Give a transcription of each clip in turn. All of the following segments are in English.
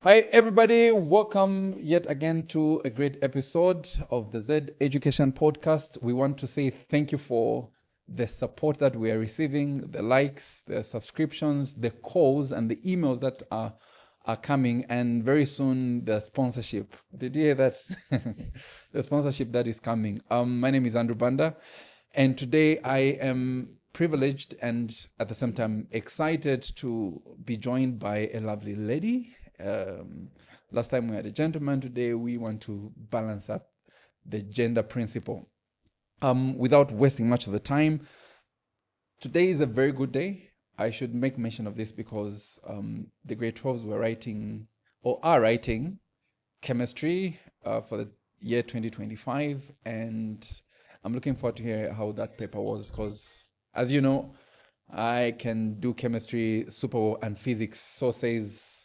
Hi, everybody. Welcome yet again to a great episode of the Z Education Podcast. We want to say thank you for the support that we are receiving, the likes, the subscriptions, the calls, and the emails that are coming, and very soon the sponsorship. Did you hear that? The sponsorship that is coming. My name is Andrew Banda, and today I am privileged and at the same time excited to be joined by a lovely lady. Last time we had a gentleman. Today we want to balance up the gender principle. Without wasting much of the time, today is a very good day. I should make mention of this because the grade 12s were writing or are writing chemistry for the year 2025, and I'm looking forward to hear how that paper was because, as you know, I can do chemistry super well and physics. So says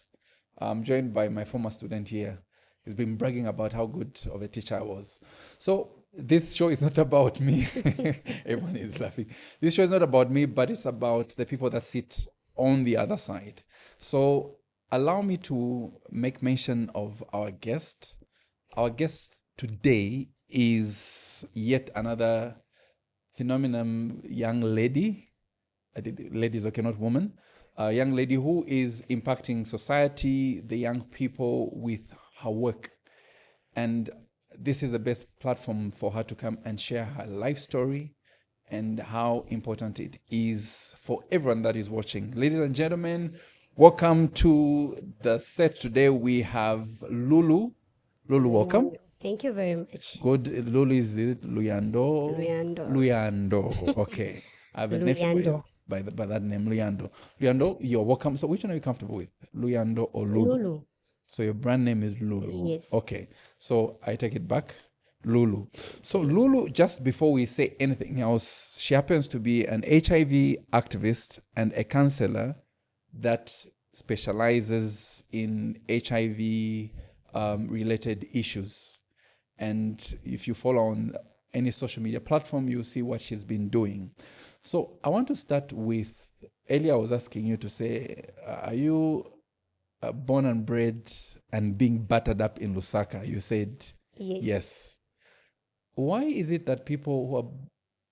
I'm joined by my former student here. He's been bragging about how good of a teacher I was. So this show is not about me. Everyone is laughing. This show is not about me, but it's about the people that sit on the other side. So allow me to make mention of our guest. Our guest today is yet another phenomenal young lady. Ladies, okay, not woman. A young lady who is impacting society, the young people with her work. And this is the best platform for her to come and share her life story and how important it is for everyone that is watching. Ladies and gentlemen, welcome to the set today. We have Lulu. Lulu, welcome. Thank you very much. Good. Lulu, is it Luyando? Luyando. Luyando. Okay. I have a nephew by that name, Luyando. Luyando, you're welcome. So which one are you comfortable with? Luyando or Lulu? Lulu. So your brand name is Lulu. Yes. Okay. So I take it back. Lulu. So Lulu, just before we say anything else, she happens to be an HIV activist and a counselor that specializes in HIV related issues. And if you follow on any social media platform, you'll see what she's been doing. So I want to start with, earlier I was asking you to say, are you born and bred and being battered up in Lusaka? You said yes. Why is it that people who are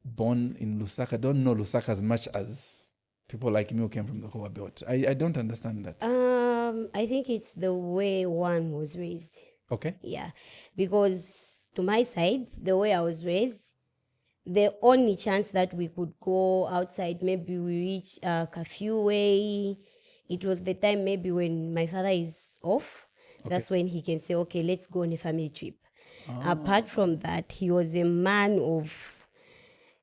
born in Lusaka don't know Lusaka as much as people like me who came from the Hoa Belt? I don't understand that. I think it's the way one was raised. Okay. Yeah, because to my side, the way I was raised, the only chance that we could go outside, maybe we reach curfew way. It was the time maybe when my father is off. Okay. That's when he can say, okay, let's go on a family trip. Apart from that, he was a man of,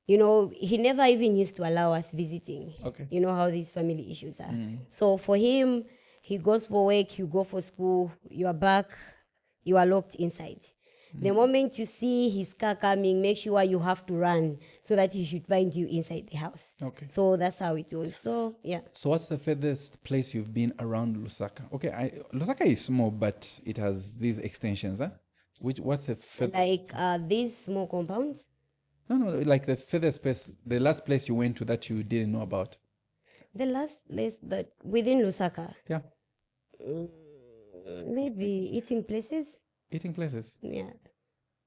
he never even used to allow us visiting. Okay. You know how these family issues are. So for him, he goes for work, you go for school, you are back, you are locked inside. The moment you see his car coming, make sure you have to run so that he should find you inside the house. Okay. So that's how it was. So, yeah. So what's the furthest place you've been around Lusaka? Okay, Lusaka is small, but it has these extensions, huh? What's the furthest? Like these small compounds? No, like the furthest place, the last place you went to that you didn't know about. The last place that within Lusaka? Yeah. Maybe eating places? Eating places? Yeah.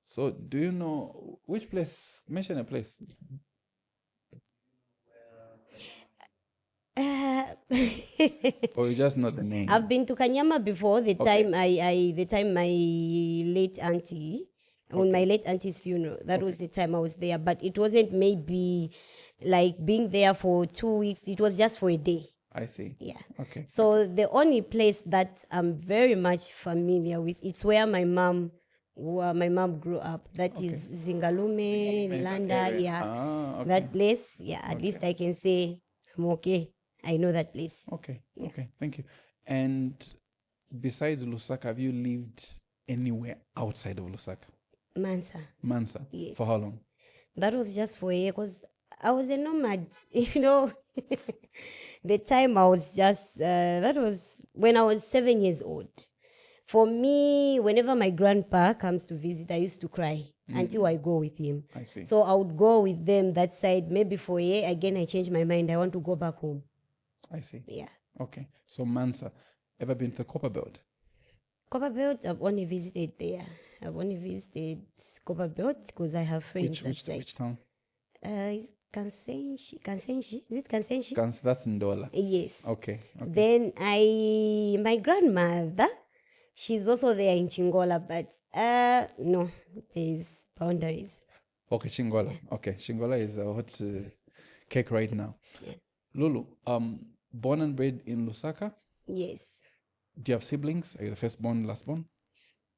So do you know which place? Mention a place. Or you just know the name? I've been to Kanyama before. The time my late auntie, on my late auntie's funeral, that was the time I was there. But it wasn't maybe like being there for 2 weeks. It was just for a day. I see. Yeah. Okay. So the only place that I'm very much familiar with, it's where my mom grew up. That is Zingalume, Landa. Yeah. That place. Yeah. At least I can say I'm okay. I know that place. Okay. Yeah. Okay. Thank you. And besides Lusaka, have you lived anywhere outside of Lusaka? Mansa. Yes. For how long? That was just for a year because I was a nomad, The time I was just, that was when I was 7 years old. For me, whenever my grandpa comes to visit, I used to cry until I go with him. I see. So I would go with them that side, maybe for a year. Again, I changed my mind. I want to go back home. I see. Yeah. Okay. So Mansa, ever been to the Copper Belt? Copperbelt, I've only visited there. I've only visited Copperbelt because I have friends Which town? Kansenshi. Is it Kansenshi? That's Ndola. Yes. Okay. Then my grandmother, she's also there in Chingola, but no, there's boundaries. Okay, Chingola. Okay, Chingola is a hot cake right now. Yeah. Lulu, born and bred in Lusaka. Yes. Do you have siblings? Are you the first born, last born?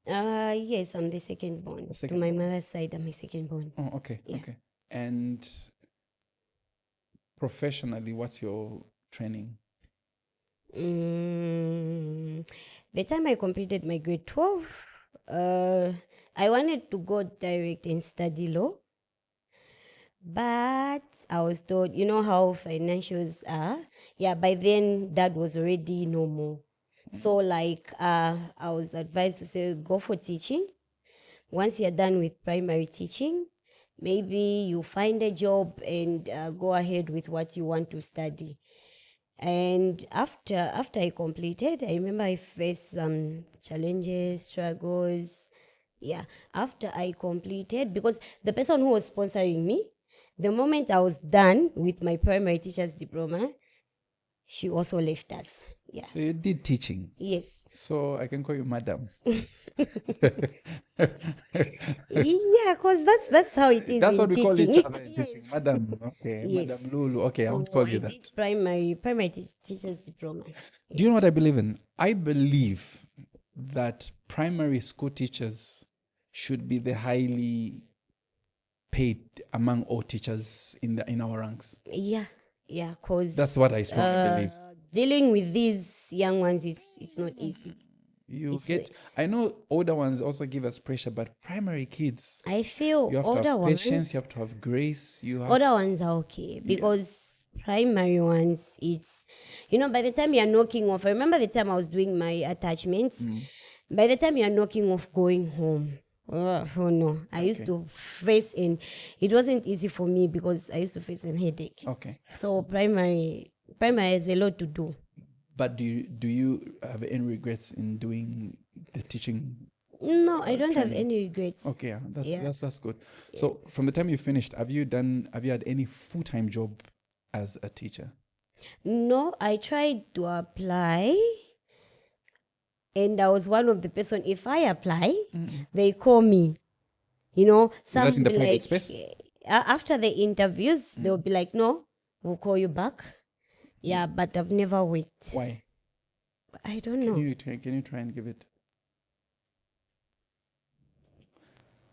Yes, I'm the second born. To my mother's side, I'm the second born. Oh, okay. Yeah. Okay. And professionally, what's your training? The time I completed my grade 12, I wanted to go direct and study law. But I was told, you know how financials are? Yeah, by then dad was already no more. So like I was advised to say go for teaching. Once you're done with primary teaching, maybe you find a job and go ahead with what you want to study. And after I completed, I remember I faced some challenges, struggles. Yeah, after I completed, because the person who was sponsoring me, the moment I was done with my primary teacher's diploma, she also left us. Yeah. So you did teaching. Yes. So I can call you madam. Yeah, because that's how it is. That's in what we teaching. call each other in Yes. teaching. Madam. Okay. Yes. Madam Lulu. Okay, I So would call you I that. did primary teacher's diploma. Do you know what I believe in? I believe that primary school teachers should be the highly paid among all teachers in our ranks. Yeah, because That's what I strongly believe. dealing with these young ones, it's not easy. I know older ones also give us pressure, but primary kids, I feel you have to older have patience, ones, you have to have grace. older ones are okay because primary ones, it's, by the time you're knocking off, I remember the time I was doing my attachments, by the time you're knocking off going home, oh no, I used to face, and it wasn't easy for me because I used to face a headache. Okay. So primary has a lot to do. But do you have any regrets in doing the teaching? No, I don't have any regrets. Okay, that's good. So from the time you finished, have you had any full-time job as a teacher? No, I tried to apply, and I was one of the person. If I apply, they call me. Some Is that in the be private like, space? After the interviews, they'll be like, "No, we'll call you back." Yeah, but I've never worked. Why? I don't know. Can you try and give it?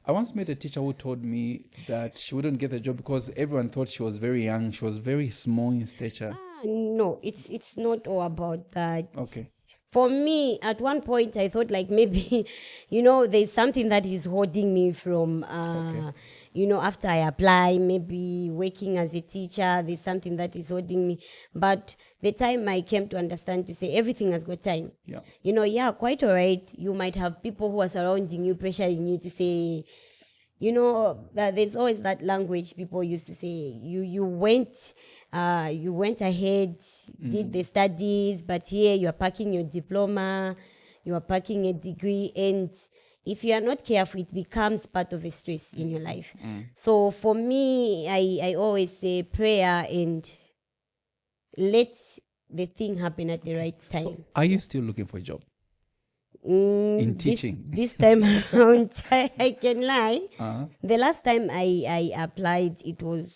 I once met a teacher who told me that she wouldn't get the job because everyone thought she was very young. She was very small in stature. No, it's not all about that. Okay. For me, at one point, I thought like maybe, there's something that is holding me from, after I apply, maybe working as a teacher, there's something that is holding me. But the time I came to understand to say everything has got time. Yeah. Quite all right. You might have people who are surrounding you, pressuring you to say, there's always that language people used to say, you went ahead, did the studies, but here you are packing your diploma, you are packing a degree, and if you are not careful, it becomes part of a stress in your life. So for me, I always say prayer and let the thing happen at the right time. So are you still looking for a job? In teaching? This time around, I can lie. The last time I applied, it was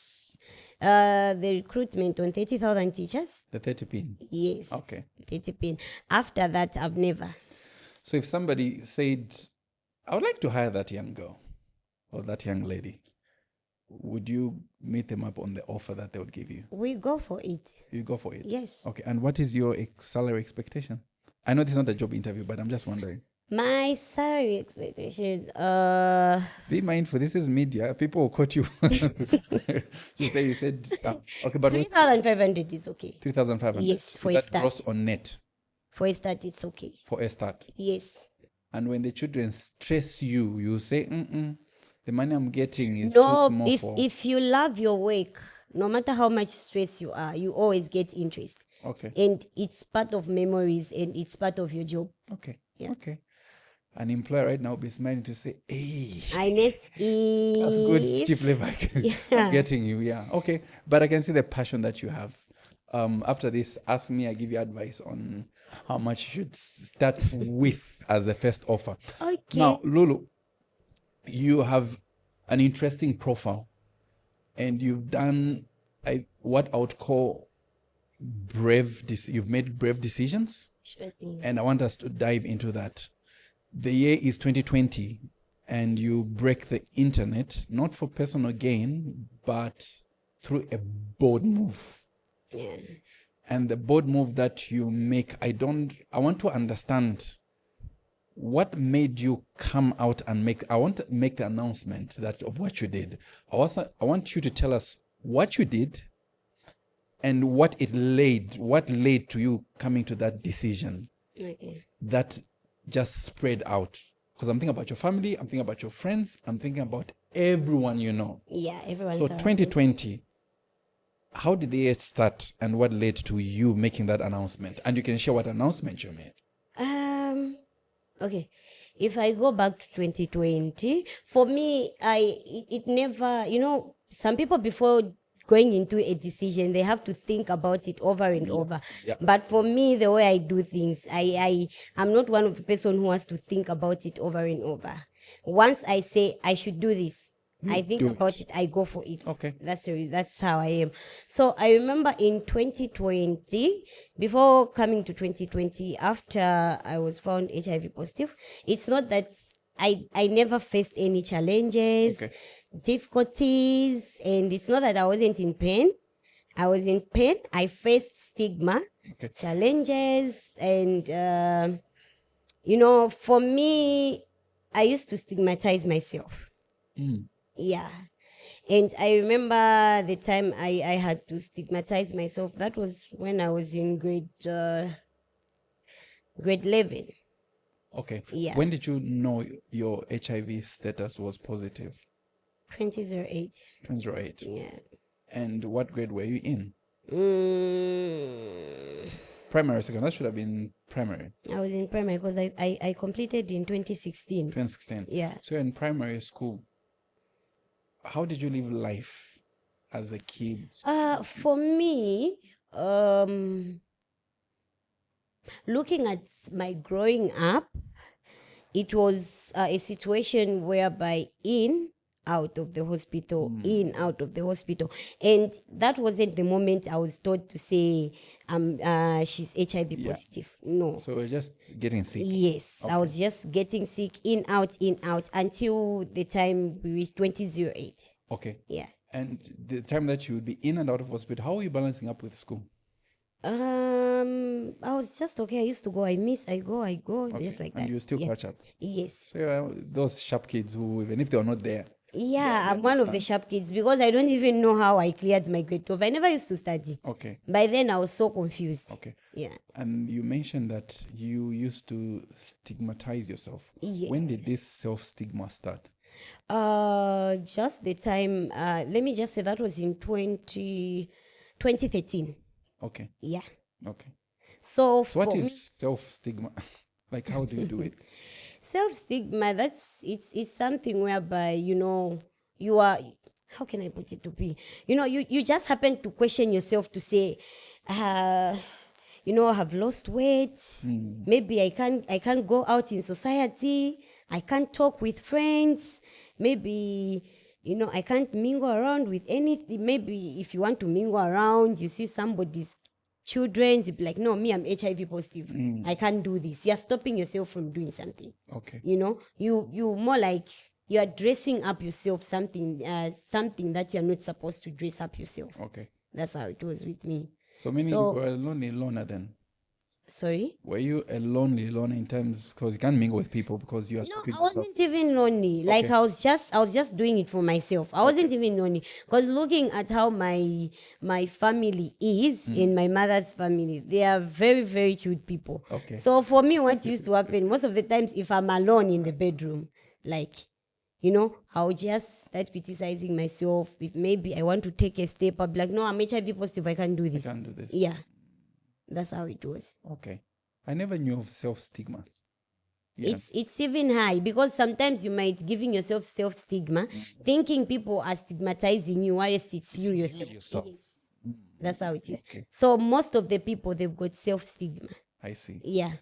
the recruitment on 30,000 teachers. The 30 pin? Yes. Okay. 30 pin. After that, I've never. So if somebody said, I would like to hire that young girl or that young lady, would you meet them up on the offer that they would give you? We go for it. You go for it? Yes. Okay. And what is your salary expectation? I know this is not a job interview, but I'm just wondering. My salary expectation, be mindful, this is media. People will quote you. You said, okay, but 3,500 is okay. 3,500? Yes, for a start. Gross or net? For a start, it's okay. For a start? Yes. And when the children stress you, you say, the money I'm getting is too small if you love your work, no matter how much stress you are, you always get interest. Okay. And it's part of memories and it's part of your job. Okay. Yeah. Okay. An employer right now will be smiling to say, hey, Ines that's good, Eve. cheap labor. I'm Yeah. getting you, yeah. Okay, but I can see the passion that you have. After this, ask me, I give you advice on how much you should start with as the first offer. Okay. Now, Lulu, you have an interesting profile, and you've done what I would call you've made brave decisions, Sure thing. and I want us to dive into that. The year is 2020, and you break the internet, not for personal gain, but through a bold move. Yeah. And the bold move that you make, I want to understand what made you come out and I want to make the announcement of what you did. I want you to tell us what you did and what led to you coming to that decision. Okay. That just spread out. Because I'm thinking about your family, I'm thinking about your friends, I'm thinking about everyone you know. Yeah, everyone. So 2020, how did the year start and what led to you making that announcement? And you can share what announcement you made. Okay. If I go back to 2020, for me, it never, some people before going into a decision, they have to think about it over and over. Yeah. But for me, the way I do things, I'm not one of the person who has to think about it over and over. Once I say I should do this, I think do about it, I go for it. Okay. That's how I am. So I remember in 2020, before coming to 2020, after I was found HIV positive, it's not that I never faced any challenges, Okay. difficulties, and it's not that I wasn't in pain. I was in pain. I faced stigma, Okay. challenges, and for me, I used to stigmatize myself. Yeah. And I remember the time I had to stigmatize myself. That was when I was in grade 11. Okay. Yeah. When did you know your HIV status was positive? 2008. 2008. Yeah. And what grade were you in? Mm, Primary, second. That should have been primary. I was in primary because I completed in 2016. 2016. Yeah. So you're in primary school. How did you live life as a kid? For me, looking at my growing up, it was a situation whereby out of the hospital, out of the hospital. And that wasn't the moment I was told to say, she's HIV positive. No. So we're just getting sick. Yes, I was just getting sick, in, out, until the time we reached 2008. Okay. Yeah. And the time that you would be in and out of hospital, how were you balancing up with school? I was just okay. I used to go, I go, Okay. just like that. And you still catch up. Yes. So those sharp kids who, even if they were not there. Yeah, I'm one of the sharp kids because I don't even know how I cleared my grade 12. I never used to study. Okay. By then, I was so confused. Okay. Yeah. And you mentioned that you used to stigmatize yourself. Yes. When did this self-stigma start? Just the time, let me just say that was in 2013. Okay. Yeah. Okay. So What is self-stigma? Like, how do you do it? Self-stigma, it's something whereby, you are, how can I put it to be? You just happen to question yourself to say, I have lost weight. Maybe I can't go out in society. I can't talk with friends. Maybe, I can't mingle around with anything. Maybe if you want to mingle around, you see somebody's children, you be like, no, me, I'm HIV positive. I can't do this. You're stopping yourself from doing something. Okay. You more like you are dressing up yourself, something that you're not supposed to dress up yourself. Okay. That's how it was with me. So meaning you were a lonely loner then? Sorry? Were you a lonely loner in terms, because you can't mingle with people because you are stopping I yourself? wasn't even lonely. Like Okay. I was just doing it for myself. I wasn't even lonely because looking at how my family is in my mother's family, they are very, very chilled people. Okay. So for me, what used to happen most of the times, if I'm alone in the bedroom, like, I'll just start criticizing myself. If maybe I want to take a step, I'll be like, no, I'm HIV positive. I can't do this. I can't do this. Yeah, that's how it was. Okay. I never knew of self-stigma. Yeah. It's even high, because sometimes you might giving yourself self-stigma, thinking people are stigmatizing you, whilst it's you yourself. Yes. That's how it is. Okay. So most of the people, they've got self-stigma. I see. Yeah.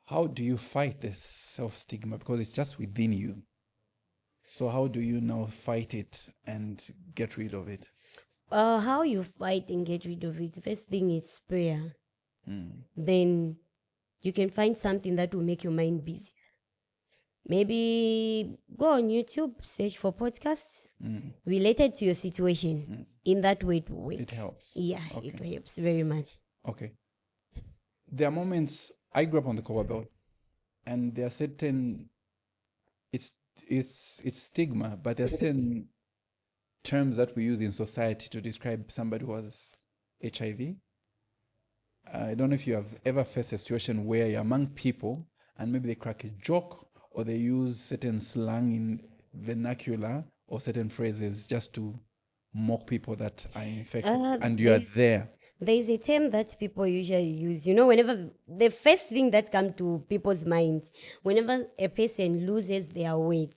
How do you fight this self-stigma? Because it's just within you. So how do you now fight it and get rid of it? How you fight and get rid of it? First thing is prayer. Then you can find something that will make your mind busy. Maybe go on YouTube, search for podcasts related to your situation. In that way, it will work. It helps. Yeah, Okay. it helps very much. Okay. There are moments, I grew up on the Cover Belt, and there are certain, it's stigma, but there are certain terms that we use in society to describe somebody who has HIV. I don't know if you have ever faced a situation where you're among people and maybe they crack a joke or they use certain slang in vernacular or certain phrases just to mock people that are infected, and you are there. There is a term that people usually use. Whenever the first thing that comes to people's mind, whenever a person loses their weight,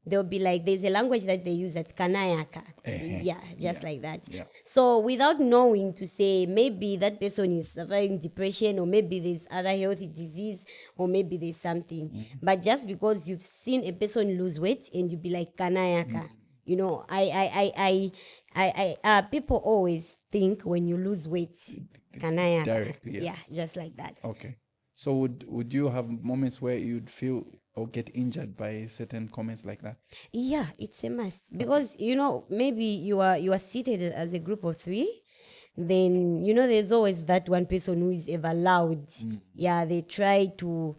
they'll be like, there's a language that they use at kanayaka. Yeah, just like that. Yeah. So without knowing to say, maybe that person is suffering depression, or maybe there's other healthy disease, or maybe there's something. But just because you've seen a person lose weight and you be like kanayaka, people always think when you lose weight, kanayaka. Directly, yes. Yeah, just like that. Okay. So would you have moments where you'd feel or get injured by certain comments like that? Yeah, it's a must, because maybe you are seated as a group of three. Then there's always that one person who is ever loud. Yeah, they try to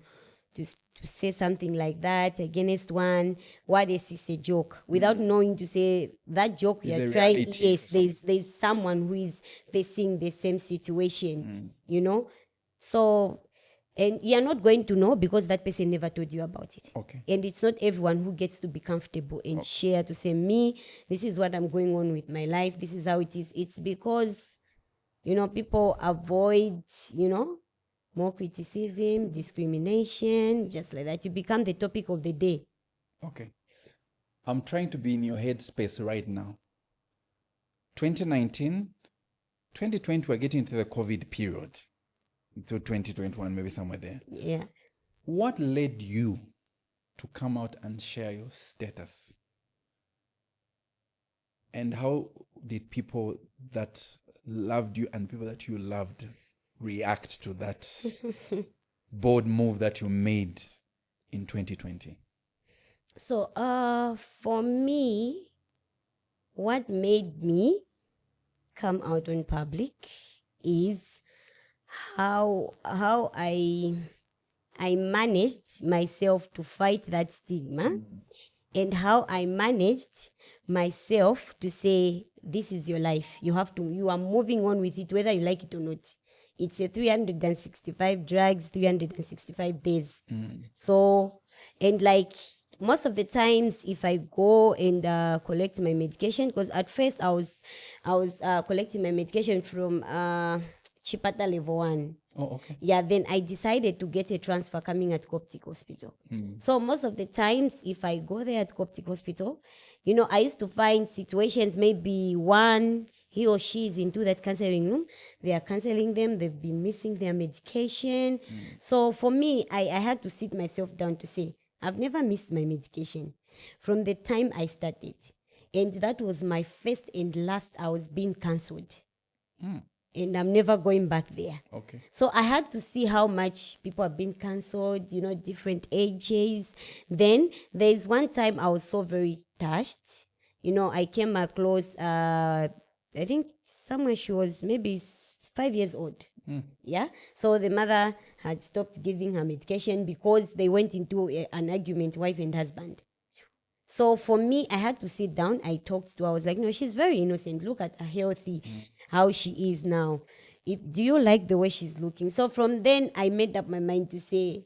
say something like that against one. What is a joke, without knowing to say that joke you're trying. Yes, there's someone who is facing the same situation. So. And you're not going to know because that person never told you about it. Okay. And it's not everyone who gets to be comfortable and share to say, me, this is what I'm going on with my life. This is how it is. It's because, people avoid, more criticism, discrimination, just like that. You become the topic of the day. Okay. I'm trying to be in your headspace right now. 2019, 2020, we're getting into the COVID period. To 2021, maybe somewhere there. Yeah. What led you to come out and share your status? And how did people that loved you and people that you loved react to that bold move that you made in 2020? So, for me, what made me come out in public is how I managed myself to fight that stigma, and how I managed myself to say, this is your life. You are moving on with it, whether you like it or not. It's a 365 drugs, 365 days. So, and like most of the times, if I go and collect my medication, because at first I was collecting my medication from Chipata level 1. Oh, okay. Yeah, then I decided to get a transfer coming at Coptic Hospital. So most of the times, if I go there at Coptic Hospital, I used to find situations, maybe one, he or she is into that counseling room. They are counseling them. They've been missing their medication. So for me, I had to sit myself down to say, I've never missed my medication from the time I started. And that was my first and last I was being cancelled. And I'm never going back there. Okay. So I had to see how much people have been cancelled, different ages. Then there's one time I was so very touched. I came across, I think somewhere she was maybe 5 years old. Yeah. So the mother had stopped giving her medication because they went into an argument, wife and husband. So for me, I had to sit down. I talked to her. I was like, no, she's very innocent. Look at her healthy, how she is now. Do you like the way she's looking? So from then, I made up my mind to say,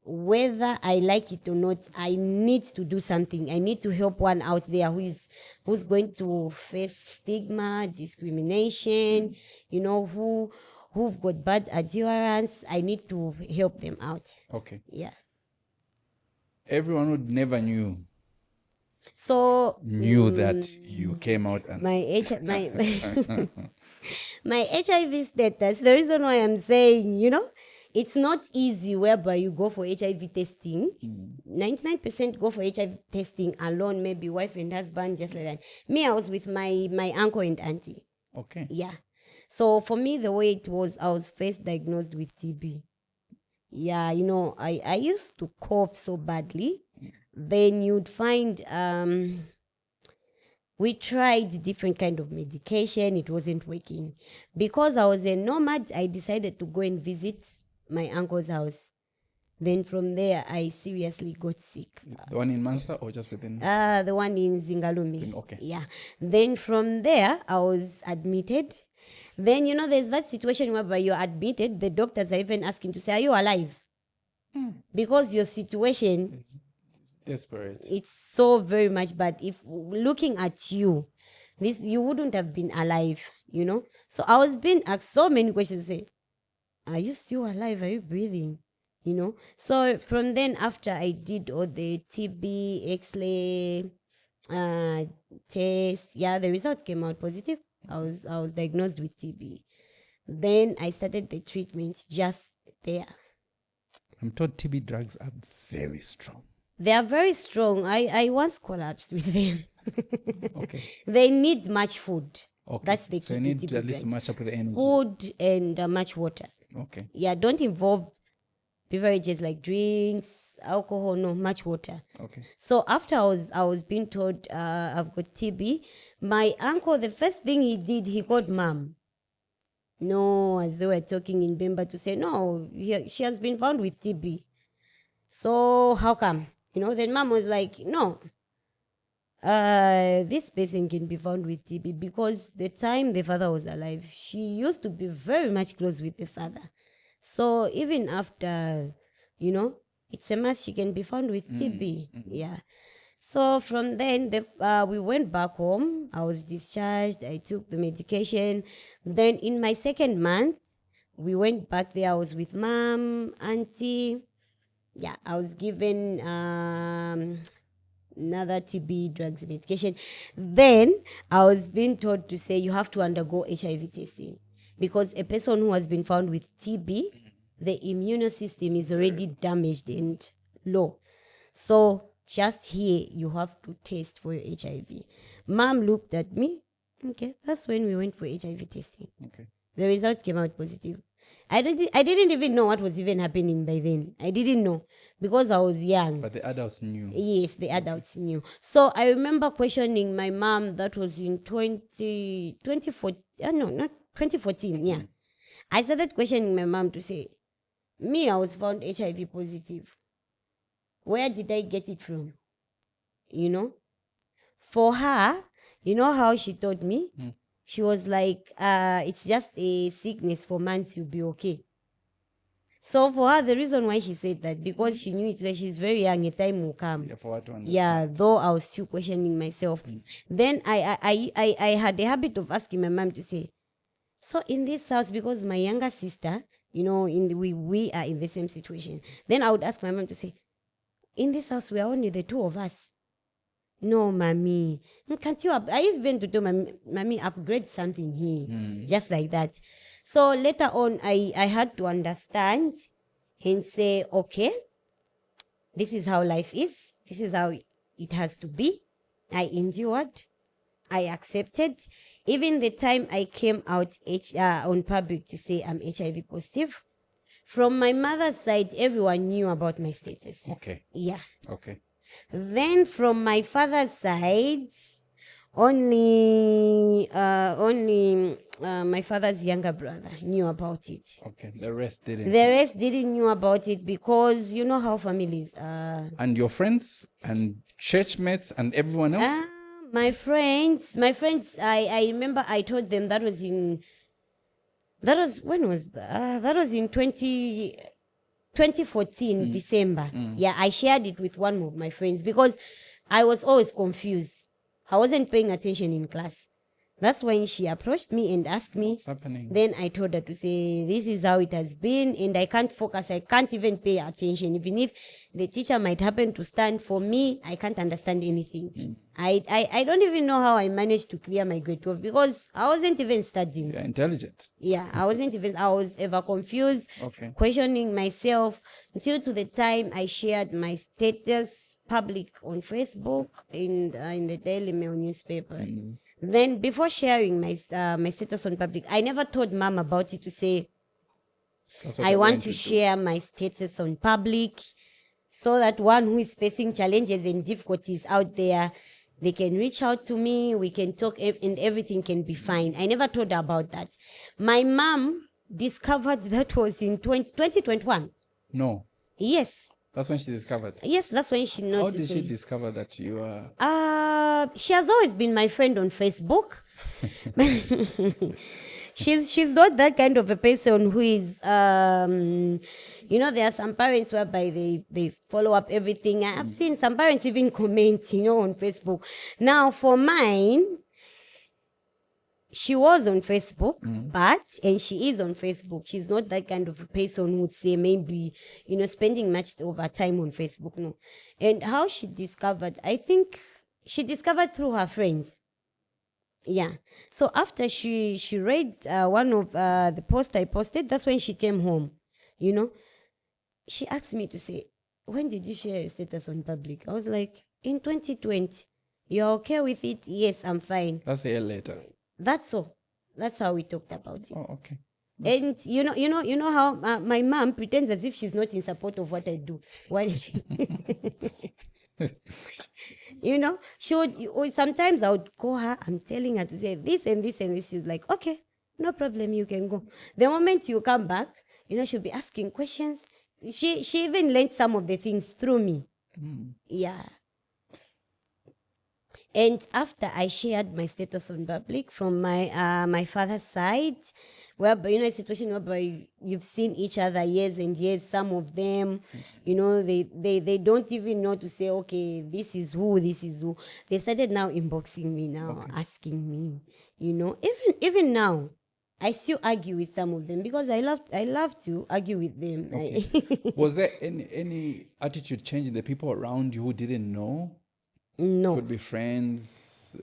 whether I like it or not, I need to do something. I need to help one out there who's going to face stigma, discrimination, who've got bad adherence. I need to help them out. Okay. Yeah. everyone would never knew So that you came out and my HIV status, the reason why I'm saying, it's not easy whereby you go for HIV testing. 99% go for HIV testing alone, maybe wife and husband, just like that. Me, I was with my uncle and auntie. Okay. Yeah. So for me, the way it was, I was first diagnosed with TB. Yeah, I used to cough so badly. Then you'd find we tried different kind of medication. It wasn't working. Because I was a nomad, I decided to go and visit my uncle's house. Then from there, I seriously got sick. The one in Mansa or just within? The one in Zingalumi. Okay. Yeah. Then from there, I was admitted. Then, there's that situation whereby you're admitted. The doctors are even asking to say, are you alive? Because your situation... It's desperate. It's so very much bad. If looking at you, you wouldn't have been alive, So I was being asked so many questions. Say, are you still alive? Are you breathing? So from then, after I did all the TB X-ray test, the result came out positive. I was diagnosed with TB. Then I started the treatment just there. I'm told TB drugs are very strong. They are very strong. I once collapsed with them. Okay. They need much food. Okay. That's the key. So you need to at least match up with the energy. Food and much water. Okay. Yeah, don't involve beverages like drinks, alcohol. No, much water. Okay. So after I was being told I've got TB, my uncle, the first thing he did, he called mom. No, as they were talking in Bemba, to say, no, she has been found with TB. So how come? Then mom was like, no, this person can be found with TB because the time the father was alive, she used to be very much close with the father. So even after, it's a must, she can be found with TB. Yeah. So from then, we went back home. I was discharged. I took the medication. Then in my second month, we went back there. I was with mom, auntie. Yeah, I was given another TB drugs medication. Then I was being told to say you have to undergo HIV testing because a person who has been found with TB, the immune system is already damaged and low. So just here, you have to test for your HIV. Mom looked at me. Okay, that's when we went for HIV testing. Okay. The results came out positive. I didn't even know what was even happening by then. I didn't know because I was young. But the adults knew. Yes, the adults knew. So I remember questioning my mom. That was in 2014. Yeah. I started questioning my mom to say, me, I was found HIV positive. Where did I get it from? For her, how she told me? She was like, it's just a sickness for months, you'll be okay. So for her, the reason why she said that, because she knew it, that she's very young, a time will come. Yeah, for her to understand. Yeah, though I was still questioning myself. Then I had the habit of asking my mom to say, so in this house, because my younger sister, we are in the same situation. Then I would ask my mom to say, in this house, we are only the two of us. No, mommy. Can't you I used even to tell mommy, upgrade something here. Just like that. So later on, I had to understand and say, okay, this is how life is. This is how it has to be. I endured. I accepted. Even the time I came out on public to say I'm HIV positive, from my mother's side, everyone knew about my status. Okay. Yeah. Okay. Then from my father's side, only my father's younger brother knew about it. Okay. The rest didn't. The rest didn't know about it because you know how families are. And your friends and church mates and everyone else? My friends, I remember I told them that was in 2014, December. Yeah, I shared it with one of my friends because I was always confused. I wasn't paying attention in class. That's when she approached me and asked me. What's happening? Then I told her to say, this is how it has been, and I can't focus. I can't even pay attention. Even if the teacher might happen to stand for me, I can't understand anything. I don't even know how I managed to clear my grade 12 because I wasn't even studying. You're intelligent. Yeah, I was ever confused, Okay. questioning myself until to the time I shared my status public on Facebook in the Daily Mail newspaper. Then before sharing my status on public, I never told mom about it to say, That's what I you're want going to do. share my status on public so that one who is facing challenges and difficulties out there, they can reach out to me, we can talk, and everything can be fine. I never told her about that. My mom discovered that was in 2021. No. Yes. That's when she discovered. Yes, that's when she How noticed. did she discover that you are? She has always been my friend on Facebook. She's not that kind of a person who is there are some parents whereby they follow up everything. I've seen some parents even comment on Facebook. Now for mine, she was on Facebook, and she is on Facebook. She's not that kind of a person who would say maybe, spending much over time on Facebook. No. And how she discovered, I think she discovered through her friends. Yeah. So after she read one of the posts I posted, that's when she came home. She asked me to say, when did you share your status on public? I was like, in 2020. You're okay with it? Yes, I'm fine. That's a year later. That's all. That's how we talked about it. Oh, okay. And you know how my mom pretends as if she's not in support of what I do. Why is she? She would sometimes I would call her. I'm telling her to say this and this and this. She's like, okay, no problem, you can go. The moment you come back, she'll be asking questions. She even learned some of the things through me. Yeah. And after I shared my status on public from my father's side, whereby a situation whereby you've seen each other years and years, some of them, they don't even know to say, okay, this is who. They started now inboxing me now, asking me, even now, I still argue with some of them because I love to argue with them. Okay. Was there any attitude change in the people around you who didn't know? No. Could be friends,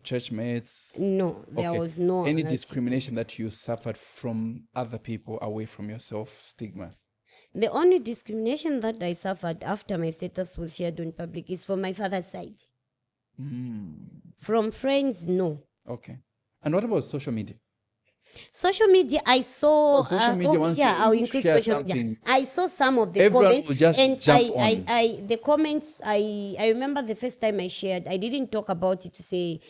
church mates. No, there was no. Any discrimination that you suffered from other people away from your self-stigma? The only discrimination that I suffered after my status was shared on public is from my father's side. From friends, no. Okay. And what about social media? Social media, I saw. Social media, once I'll you include share social media. something, I saw some of the everyone comments, will just and jump on. the comments. I remember the first time I shared. I didn't talk about it to say,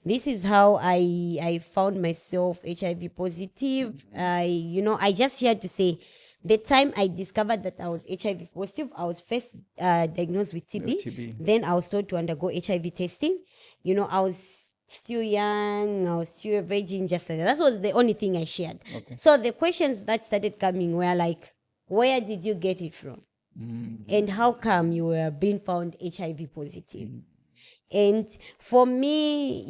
this is how I found myself HIV positive. I just shared to say, the time I discovered that I was HIV positive, I was first diagnosed with TB. Then I was told to undergo HIV testing. I was still young, I was still a virgin, just like that. That was the only thing I shared. Okay. So the questions that started coming were like, where did you get it from? And how come you were being found HIV positive? And for me,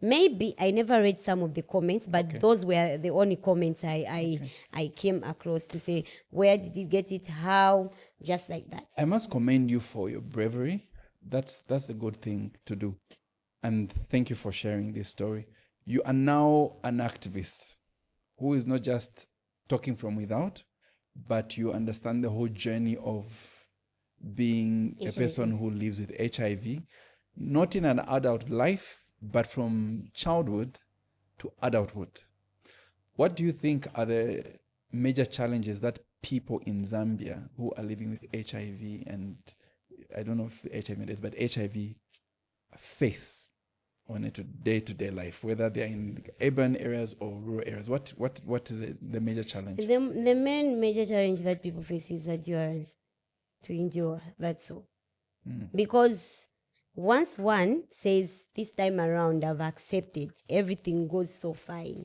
maybe I never read some of the comments, but those were the only comments I came across to say, where did you get it? How? Just like that. I must commend you for your bravery. That's a good thing to do. And thank you for sharing this story. You are now an activist who is not just talking from without, but you understand the whole journey of being a person who lives with HIV, not in an adult life, but from childhood to adulthood. What do you think are the major challenges that people in Zambia who are living with HIV, and I don't know if HIV is, but HIV face on a day-to-day life, whether they're in urban areas or rural areas? What is the major challenge? The main major challenge that people face is endurance, to endure. That's all. Because once one says, this time around I've accepted, everything goes so fine.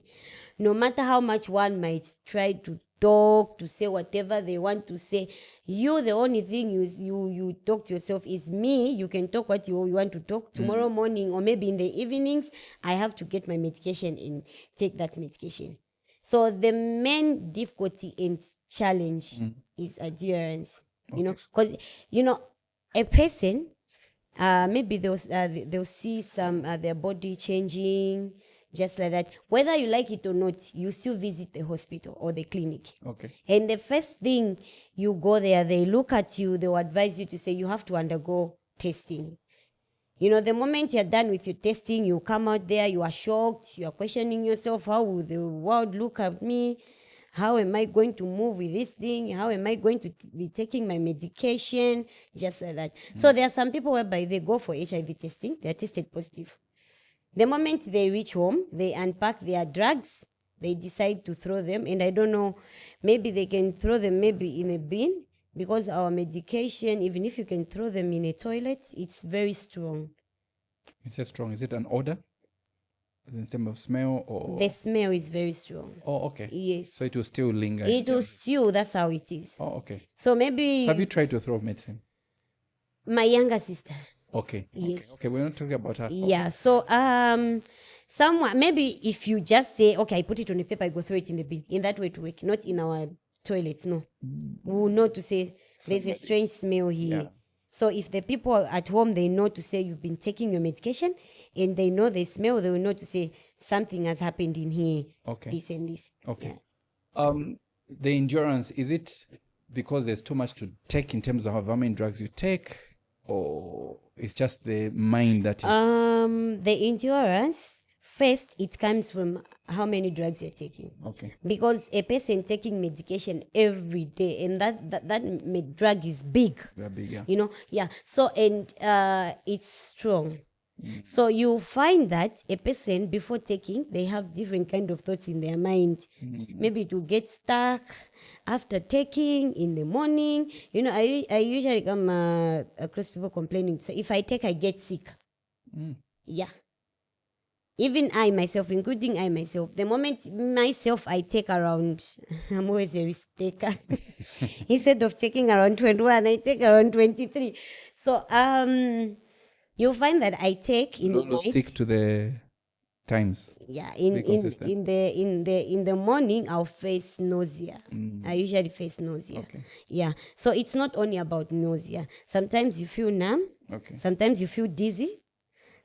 No matter how much one might try to talk, to say whatever they want to say, the only thing you talk to yourself is, me, you can talk what you want to talk. Tomorrow morning or maybe in the evenings, I have to get my medication and take that medication. So the main difficulty and challenge is adherence. Because a person, maybe they'll see some their body changing, just like that. Whether you like it or not, you still visit the hospital or the clinic. Okay. And the first thing you go there, they look at you, they will advise you to say you have to undergo testing. The moment you're done with your testing, you come out there, you are shocked, you are questioning yourself, how will the world look at me? How am I going to move with this thing? How am I going to be taking my medication? Just like that. So there are some people whereby they go for HIV testing, they're tested positive. The moment they reach home, they unpack their drugs, they decide to throw them. And I don't know, maybe they can throw them maybe in a bin, because our medication, even if you can throw them in a toilet, it's very strong. It's strong. Is it an odor? In terms of smell, or the smell is very strong. Oh, okay. Yes. So it will still linger. It will still, that's how it is. Oh, okay. So maybe Have you tried to throw medicine? my younger sister. Okay. Yes. Okay. We're not talking about her. Yeah. So someone, maybe if you just say, okay, I put it on the paper, I go throw it in the bin. In that way to work, not in our toilets. No. We will know to say there's a strange smell here. Yeah. So if the people at home, they know to say you've been taking your medication and they know the smell, they will know to say something has happened in here. Okay. This and this. Okay. Yeah. The endurance, is it because there's too much to take in terms of how many drugs you take, or it's just the mind that is... The endurance, first, it comes from how many drugs you're taking. Okay. Because a person taking medication every day, and that drug is big. They're big, yeah. Yeah. So, and it's strong. So you find that a person, before taking, they have different kind of thoughts in their mind. Maybe to get stuck after taking in the morning. I usually come across people complaining. So if I take, I get sick. Yeah. Even I myself, including I myself, the moment myself I take around, I'm always a risk taker. Instead of taking around 21, I take around 23. So you'll find that I take in the night. Stick to the times. Yeah, in the morning I'll face nausea. I usually face nausea. Okay. Yeah. So it's not only about nausea. Sometimes you feel numb. Okay. Sometimes you feel dizzy.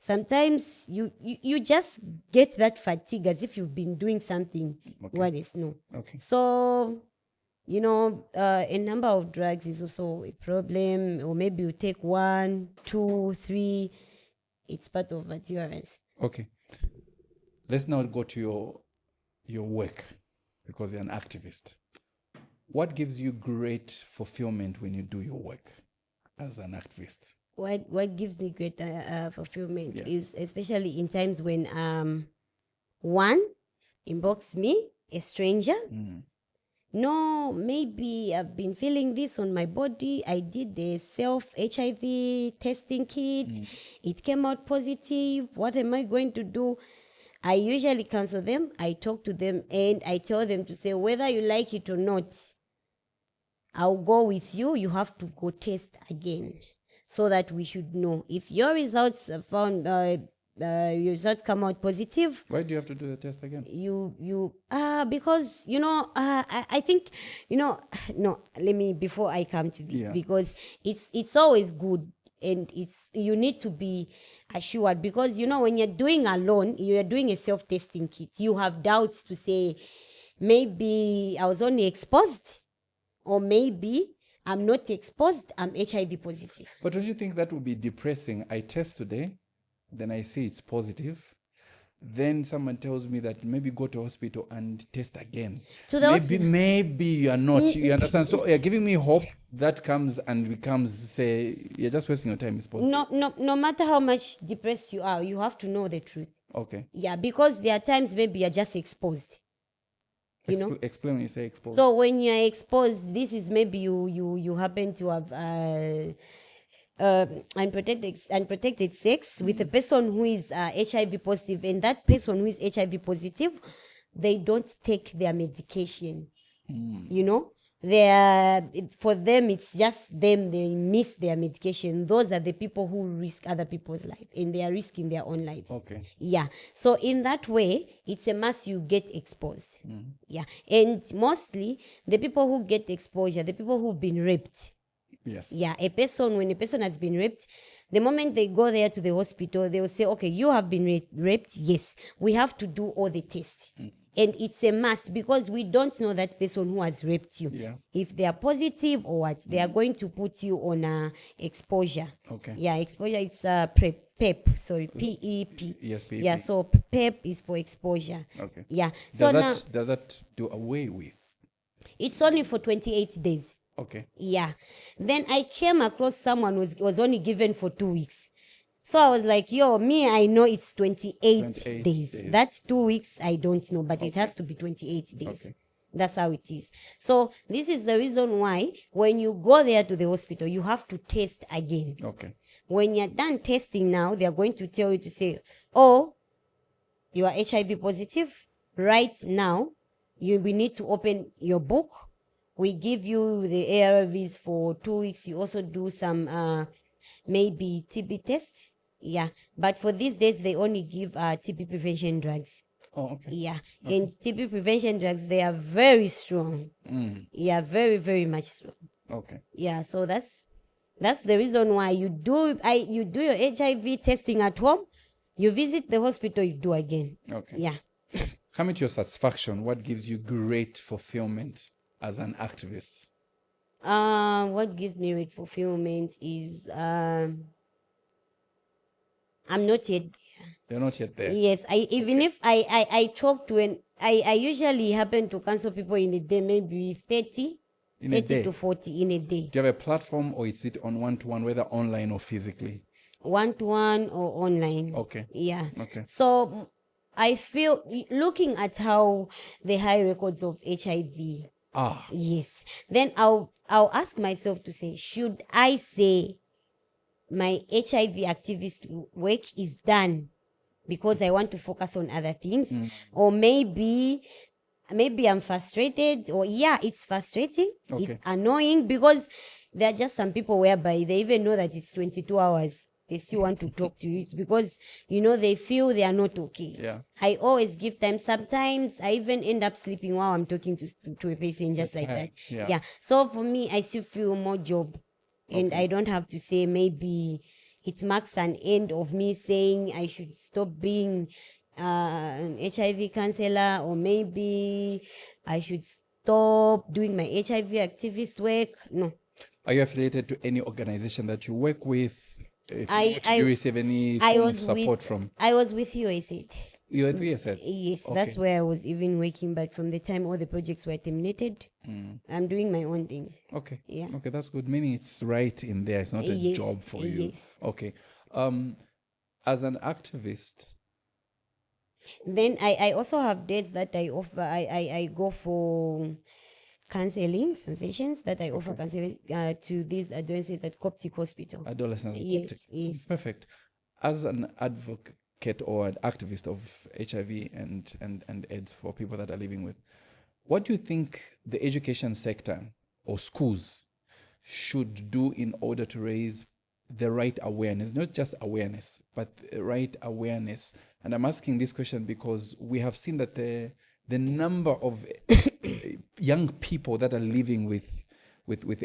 Sometimes you just get that fatigue as if you've been doing something. Okay. What is no. Okay. So, a number of drugs is also a problem, or maybe you take 1, 2, 3. It's part of adherence. Okay. Let's now go to your work, because you're an activist. What gives you great fulfillment when you do your work as an activist? What gives me great fulfillment is especially in times when one inbox me, a stranger. No, maybe I've been feeling this on my body. I did the self-HIV testing kit. It came out positive. What am I going to do? I usually counsel them. I talk to them and I tell them to say, whether you like it or not, I'll go with you. You have to go test again, so that we should know if your results found your results come out positive. Why do you have to do the test again? Because I think no, let me, before I come to this, because it's always good, and you need to be assured, because when you're doing alone, you're doing a self-testing kit, you have doubts to say, maybe I was only exposed, or maybe I'm not exposed, I'm HIV positive. But don't you think that would be depressing? I test today, then I see it's positive. Then someone tells me that maybe go to hospital and test again. To the hospital? Maybe you are not. You understand? So you're giving me hope that comes and becomes, say, you're just wasting your time. It's positive. No matter how much depressed you are, you have to know the truth. Okay. Yeah, because there are times maybe you're just exposed. Explain when you say exposed. So when you're exposed, this is maybe you happen to have unprotected sex with a person who is HIV positive, and that person who is HIV positive, they don't take their medication. You know, for them it's just them, they miss their medication. Those are the people who risk other people's life, and they are risking their own lives. Okay. Yeah, so in that way it's a must you get exposed. Yeah, and mostly the people who get exposure, the people who've been raped. Yes. Yeah, when a person has been raped, the moment they go there to the hospital, they will say, okay, you have been raped. Yes, we have to do all the tests. And it's a must, because we don't know that person who has raped you. Yeah. If they are positive or what, they are going to put you on exposure. Okay. Yeah, exposure, it's PEP, sorry, PEP. Yes, PEP. Yeah, so PEP is for exposure. Okay. Yeah. So now Does that do away with? it's only for 28 days. Okay. Yeah. Then I came across someone who was only given for 2 weeks. So I was like, I know it's 28 days. That's 2 weeks, I don't know, but it has to be 28 days. Okay. That's how it is. So this is the reason why when you go there to the hospital, you have to test again. Okay. When you're done testing now, they're going to tell you to say, oh, you are HIV positive. Right now, we need to open your book. We give you the ARVs for 2 weeks. You also do some maybe TB test. Yeah, but for these days they only give TB prevention drugs. Oh, okay. Yeah, and TB prevention drugs, they are very strong. Yeah, very, very much strong. Okay. Yeah, so that's the reason why you do your HIV testing at home. You visit the hospital, you do again. Okay. Yeah. Coming to your satisfaction, what gives you great fulfillment as an activist? What gives me great fulfillment is I'm not yet there. You're not yet there. Yes, if I talk to I usually happen to counsel people in a day, maybe 30 to 40 in a day. Do you have a platform, or is it on one-to-one, whether online or physically? One-to-one or online. Okay. Yeah. Okay. So I feel, looking at how the high records of HIV. Yes. Then I'll ask myself to say, should I say my HIV activist work is done because I want to focus on other things? Or maybe I'm frustrated, or it's frustrating. Okay. It's annoying, because there are just some people whereby they even know that it's 22 hours. They still want to talk to you. It's because, they feel they are not okay. Yeah. I always give time. Sometimes I even end up sleeping while I'm talking to a patient, just like that. Yeah. So for me, I still feel more job. And I don't have to say, maybe it marks an end of me saying I should stop being an HIV counselor, or maybe I should stop doing my HIV activist work. No. Are you affiliated to any organization that you work with? If I you receive any form of support from? I was with USAID. You were at USAID? Yes, Okay. that's where I was even working. But from the time all the projects were terminated, I'm doing my own things. Okay. Yeah. Okay, that's good. Meaning it's right in there. It's not a Yes, job for you. yes. Okay. As an activist, then I also have days that I offer. I go for counseling sessions that I offer counseling to these adolescents at Coptic Hospital. adolescents. Yes, yes. Perfect. As an advocate or an activist of HIV and AIDS for people that are living with, what do you think the education sector or schools should do in order to raise the right awareness? Not just awareness, but the right awareness. And I'm asking this question because we have seen that the number of young people that are living with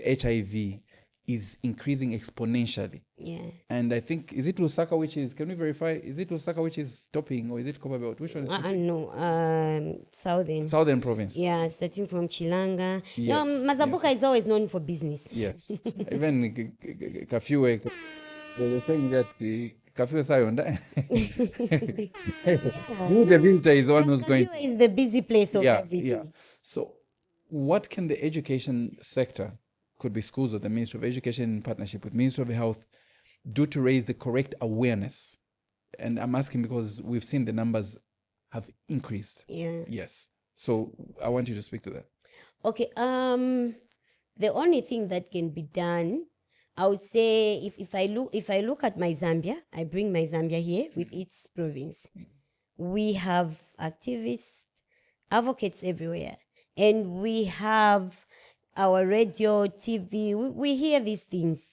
HIV is increasing exponentially. Yeah. And I think, is it Lusaka which is, can we verify, is it Lusaka which is topping, or is it Copperbelt? Which one is topping? No, Southern province. Yeah, starting from Chilanga. Yes, Mazabuka is always known for business. Yes. Even Kafue, they were saying that Kafue Sayonda. You, the visitor, is the one who's going. Kafue is the busy place of everything. Yeah. So what can the education sector, could be schools or the Ministry of Education in partnership with Ministry of Health, do to raise the correct awareness? And I'm asking because we've seen the numbers have increased. Yeah. Yes. So I want you to speak to that. Okay. The only thing that can be done I would say if I look at my Zambia, I bring my Zambia here with its province. We have activists, advocates everywhere, and we have our radio, TV. We hear these things.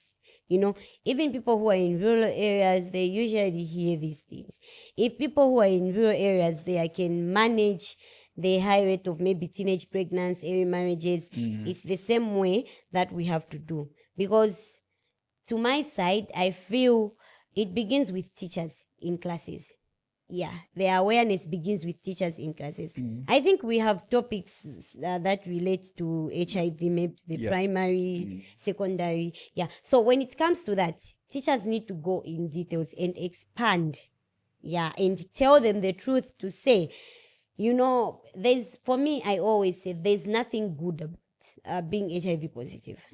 Even people who are in rural areas, they usually hear these things. If people who are in rural areas, they can manage the high rate of maybe teenage pregnancy, early marriages, it's the same way that we have to do. Because to my side, I feel it begins with teachers in classes. Yeah, the awareness begins with teachers in classes. I think we have topics that relate to HIV, maybe the primary, secondary. Yeah. So when it comes to that, teachers need to go in details and expand. Yeah, and tell them the truth to say, for me, I always say there's nothing good about being HIV positive.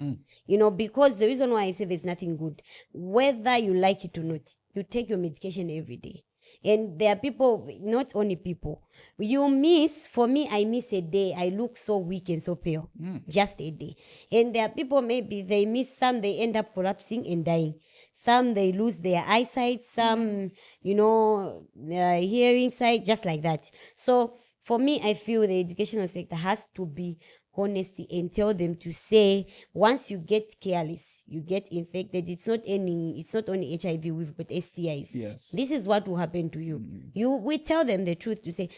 Because the reason why I say there's nothing good, whether you like it or not, you take your medication every day. And there are people, not only people, for me, I miss a day, I look so weak and so pale, just a day. And there are people, maybe they miss some, they end up collapsing and dying. Some, they lose their eyesight, some, hearing sight, just like that. So for me, I feel the educational sector has to be honesty and tell them to say, once you get careless, you get infected, it's not only HIV, we've got STIs. Yes. This is what will happen to you. We tell them the truth to say,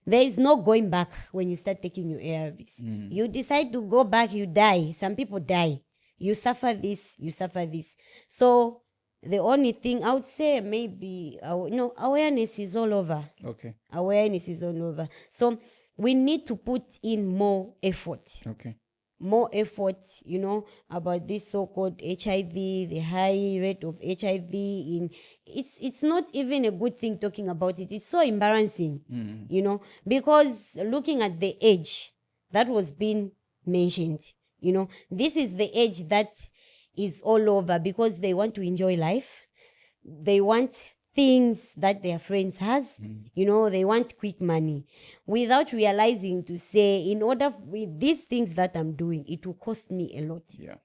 there is no going back when you start taking your ARVs. You decide to go back, you die. Some people die. You suffer this, you suffer this. So the only thing I would say, maybe, awareness is all over. Okay. Awareness is all over. So we need to put in more effort. Okay. More effort, about this so-called HIV, the high rate of HIV. It's not even a good thing talking about it. It's so embarrassing, because looking at the age that was being mentioned, this is the age that is all over because they want to enjoy life. They want things that their friends has, they want quick money without realizing to say, in order with these things that I'm doing, it will cost me a lot. Yeah.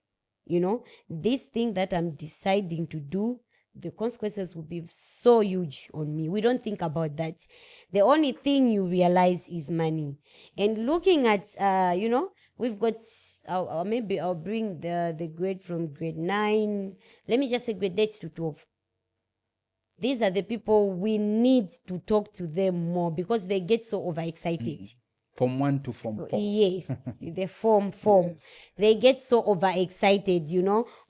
This thing that I'm deciding to do, the consequences will be so huge on me. We don't think about that. The only thing you realize is money. And looking at, we've got, maybe I'll bring the grade from grade 9. Let me just say grade 8 to 12. These are the people we need to talk to them more because they get so overexcited. Form 1 to Form 4. Yes, the form. Yes. They get so overexcited,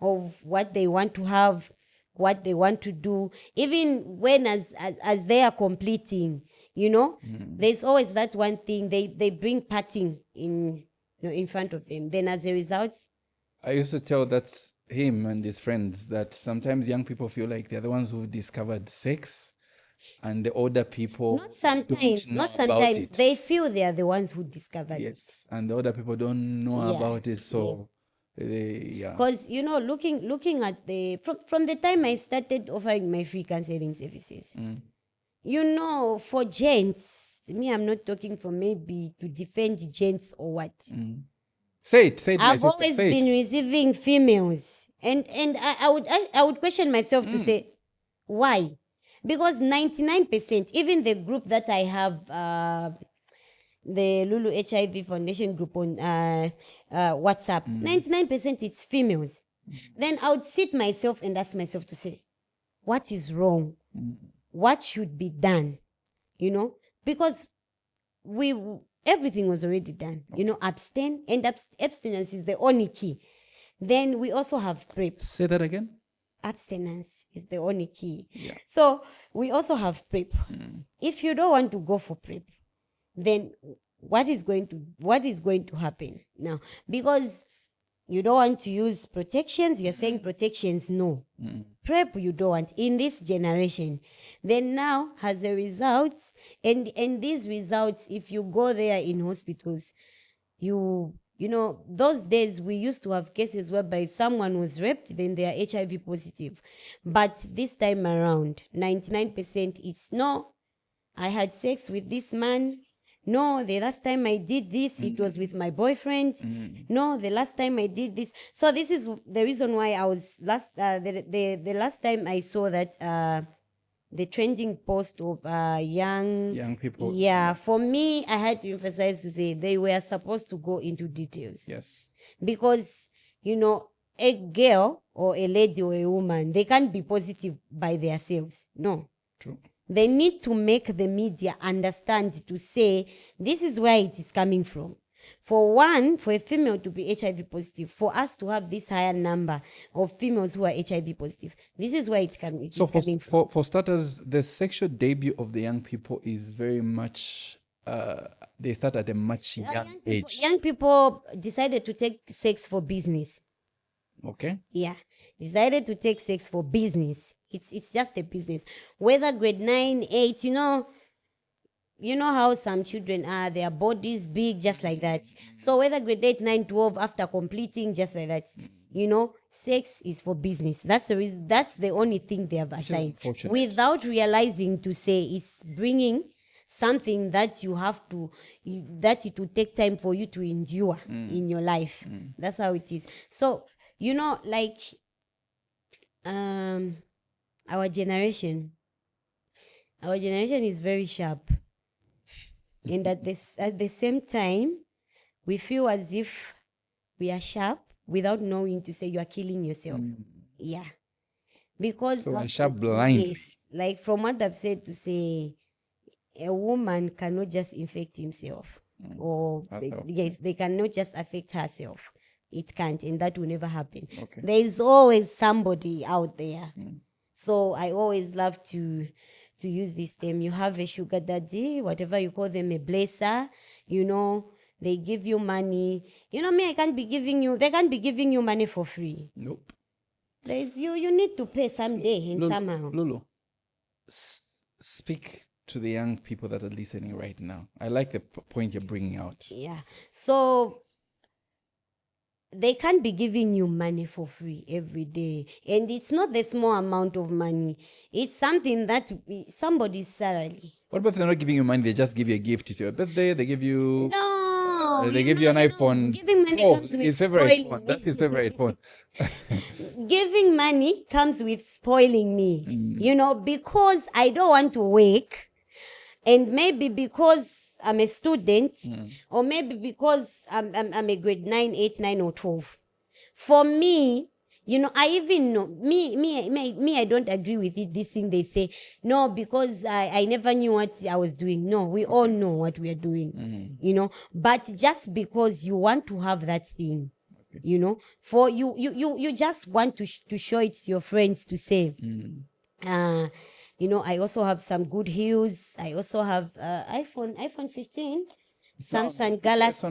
of what they want to have, what they want to do. Even when as they are completing, there's always that one thing they bring parting in front of them. Then as a result, I used to tell him and his friends that sometimes young people feel like they're the ones who discovered sex, and the older people not sometimes they feel they are the ones who discovered it. Yes, and the older people don't know about it, so because looking at from the time I started offering my free counseling services, for gents, me, I'm not talking for maybe to defend gents or what. Say it, I've always been receiving females, and I would question myself to say, why? Because 99%, even the group that I have, the Lulu HIV Foundation group on WhatsApp, 99% it's females. Then I would sit myself and ask myself to say, what is wrong? What should be done? Because everything was already done. Abstain, and abstinence is the only key. Then we also have PrEP. Say that again. Abstinence is the only key. Yeah. So we also have PrEP. If you don't want to go for PrEP, then what is going to happen now? Because you don't want to use protections, you're saying protections, no. PrEP you don't want in this generation. Then now, as a result, and these results, if you go there in hospitals, those days we used to have cases whereby someone was raped, then they are HIV positive. But this time around, 99% it's no, I had sex with this man, No, the last time I did this, it was with my boyfriend. No, the last time I did this. So this is the reason why I was the last time I saw that the trending post of young people. Yeah, for me, I had to emphasize to say they were supposed to go into details. Yes. Because, a girl or a lady or a woman, they can't be positive by themselves. No. True. They need to make the media understand to say, this is where it is coming from. For one, for a female to be HIV positive, for us to have this higher number of females who are HIV positive, this is where it's coming from. For starters, the sexual debut of the young people is very much, they start at a much young age. Young people decided to take sex for business. Okay. Yeah. Decided to take sex for business. It's just a business. Whether grade 9, 8, you know how some children are, their bodies big, just like that. So whether grade 8, 9, 12, after completing, just like that, sex is for business. That's the reason. That's the only thing they have assigned. Without realizing to say it's bringing something that you have to, that it will take time for you to endure in your life. That's how it is. So, like, our generation is very sharp. And at the same time, we feel as if we are sharp without knowing to say you are killing yourself. Yeah. Because so sharp blind. Yes. Like from what I've said to say, a woman cannot just infect himself. Or they cannot just affect herself. It can't, and that will never happen. Okay. There is always somebody out there. So I always love to use this term. You have a sugar daddy, whatever you call them, a blesser, they give you money. They can't be giving you money for free. Nope. There's you need to pay someday and somehow. Lulu, speak to the young people that are listening right now. I like the point you're bringing out. Yeah. So they can't be giving you money for free every day. And it's not the small amount of money. It's something that somebody's salary. What about if they're not giving you money? They just give you a gift to your birthday. They give you... No. They give you an iPhone. Giving money comes with his favorite phone. That's his favorite phone. Giving money comes with spoiling me. Because I don't want to work. And maybe because I'm a student, or maybe because I'm a grade 9, 8, 9, or 12. For me, I even know, me, I don't agree with it, this thing they say, no, because I never knew what I was doing. No, we all know what we are doing, but just because you want to have that thing, for you just want to show it to your friends to say, I also have some good heels. I also have iPhone 15, Samsung Galaxy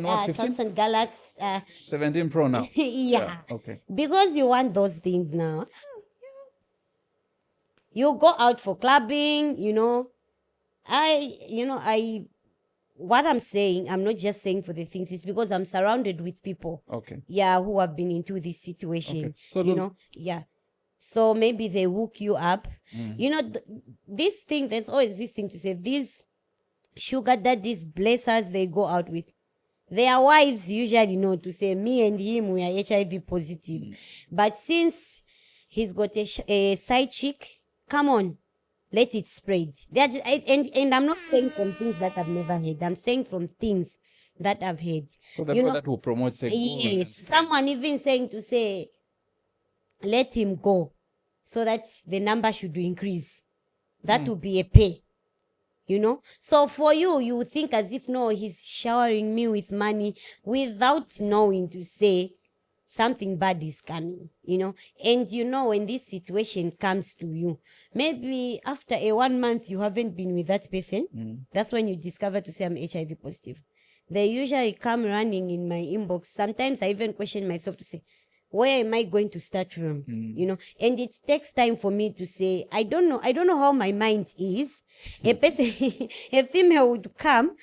17 Pro now. Yeah. Okay. Because you want those things now. You go out for clubbing, what I'm saying, I'm not just saying for the things, it's because I'm surrounded with people. Okay. Yeah, who have been into this situation. Okay. So yeah. So maybe they hook you up. This thing, there's always this thing to say, these sugar daddies, blessers, they go out with. Their wives usually know to say, me and him, we are HIV positive. But since he's got a side chick, come on, let it spread. And I'm not saying from things that I've never heard. I'm saying from things that I've heard. So that will promote sex. Yes. Someone even saying to say, let him go so that the number should increase. That will be a pay, So for you think as if, no, he's showering me with money without knowing to say something bad is coming, And when this situation comes to you, maybe after 1 month you haven't been with that person, that's when you discover to say I'm HIV positive. They usually come running in my inbox. Sometimes I even question myself to say, where am I going to start from? And it takes time for me to say, I don't know how my mind is. A person, a female would come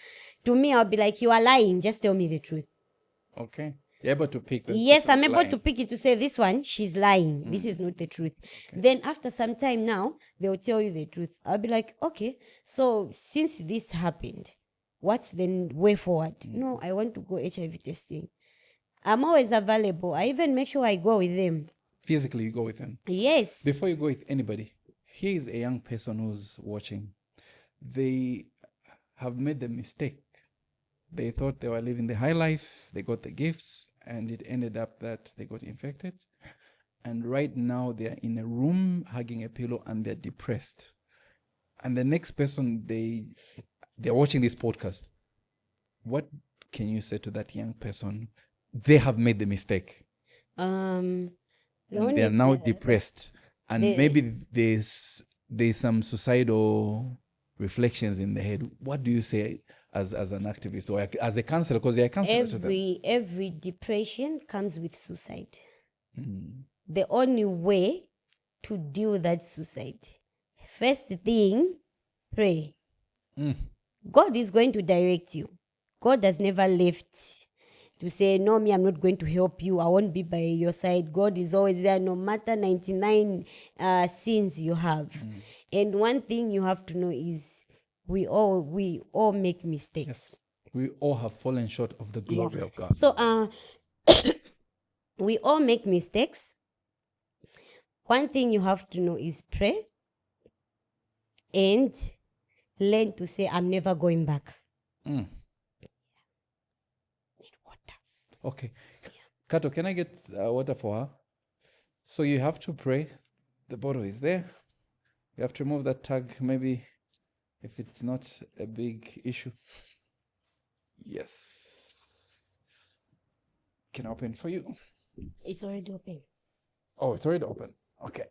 to me, I'll be like, you are lying, just tell me the truth. Okay. You're able to pick the Yes, I'm able to pick it to say, this one, she's lying. This is not the truth. Okay. Then after some time now, they'll tell you the truth. I'll be like, okay, so since this happened, what's the way forward? No, I want to go HIV testing. I'm always available. I even make sure I go with them. Physically, you go with them. Yes. Before you go with anybody, here is a young person who's watching. They have made the mistake. They thought they were living the high life, they got the gifts, and it ended up that they got infected. And right now they are in a room hugging a pillow and they're depressed. And the next person they're watching this podcast, what can you say to that young person? They have made the mistake. And they are now depressed. And maybe there's some suicidal reflections in the head. What do you say as an activist or as a counselor? Because you're a counselor to them. Every depression comes with suicide. The only way to deal with that suicide, first thing, pray. God is going to direct you. God has never left to say, no, me, I'm not going to help you. I won't be by your side. God is always there, no matter 99 sins you have. And one thing you have to know is we all make mistakes. Yes. We all have fallen short of the glory of God. So we all make mistakes. One thing you have to know is pray and learn to say, I'm never going back. Need water. Okay. Kato, can I get water for her? So you have to pray. The bottle is there. You have to remove that tag, maybe, if it's not a big issue. Yes. Can I open for you? It's already open. Oh, it's already open. Okay.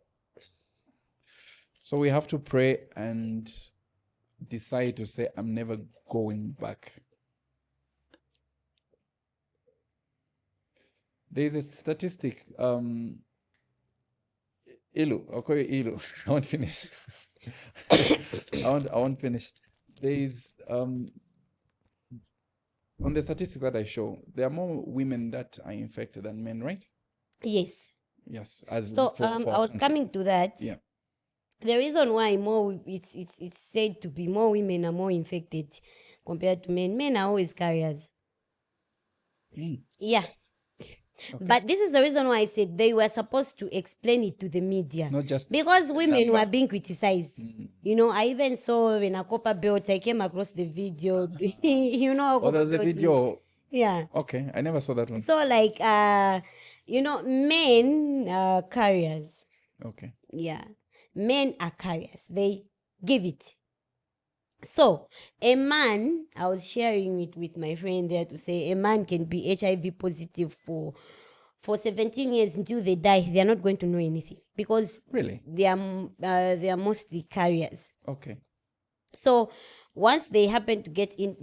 So we have to pray and decide to say, I'm never going back. There's a statistic. Ilu, I'll call you Ilu. I won't finish. I won't finish. There's on the statistic that I show, there are more women that are infected than men, right? Yes. Yes. I was coming to that. Yeah. The reason why it's said to be more women are more infected compared to men. Men are always carriers. Yeah. Okay. But this is the reason why I said they were supposed to explain it to the media. Not just because women were being criticized. You know, I even saw when a copper belt, I came across the video. You know, oh, there's a video. Yeah. Okay, I never saw that one. So like you know, men are carriers. Okay. Yeah. Men are carriers. They give it. So a man, I was sharing it with my friend there to say a man can be HIV positive for 17 years until they die. They are not going to know anything because really they are mostly carriers. Okay. So once they happen to get in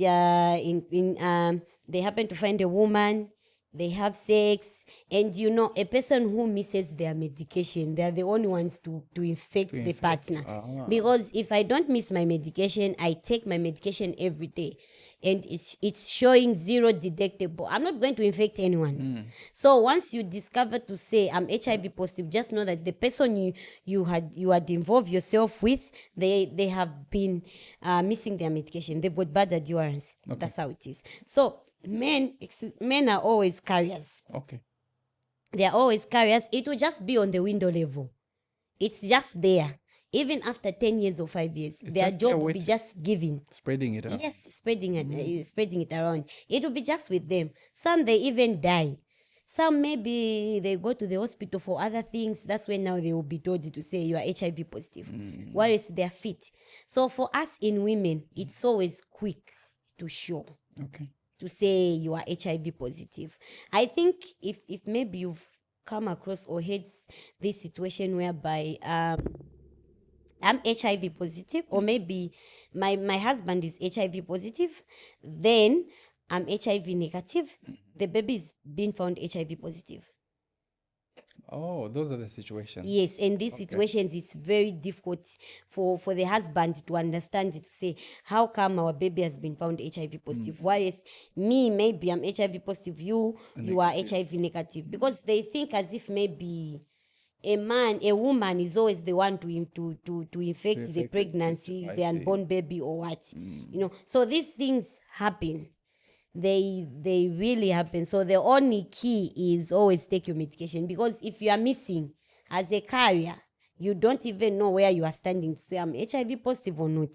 they happen to find a woman, they have sex, and you know, a person who misses their medication, they are the only ones to infect the partner. Because if I don't miss my medication, I take my medication every day, and it's showing 0 detectable. I'm not going to infect anyone. So once you discover to say I'm HIV positive, just know that the person you had involved yourself with, they have been missing their medication. They've got bad adherence. Okay. That's how it is. So men are always carriers. Okay. They are always carriers. It will just be on the window level. It's just there. Even after 10 years or 5 years, their job will be just giving. Spreading it out. Yes, spreading it around. It will be just with them. Some, they even die. Some, maybe they go to the hospital for other things. That's when now they will be told to say you are HIV positive. Whereas they are fit. So for us in women, it's always quick to show. Okay. To say you are HIV positive. I think if maybe you've come across or had this situation whereby I'm HIV positive, or maybe my husband is HIV positive, then I'm HIV negative, the baby is being found HIV positive. Oh, those are the situations. Yes, and these situations, it's very difficult for the husband to understand it, to say, how come our baby has been found HIV positive? Whereas me, maybe I'm HIV positive, you are HIV negative. Because they think as if maybe a woman is always the one to infect the infect pregnancy, I the see. unborn baby or what. So these things happen. They really happen. So the only key is always take your medication, because if you are missing as a carrier, you don't even know where you are standing to say I'm HIV positive or not.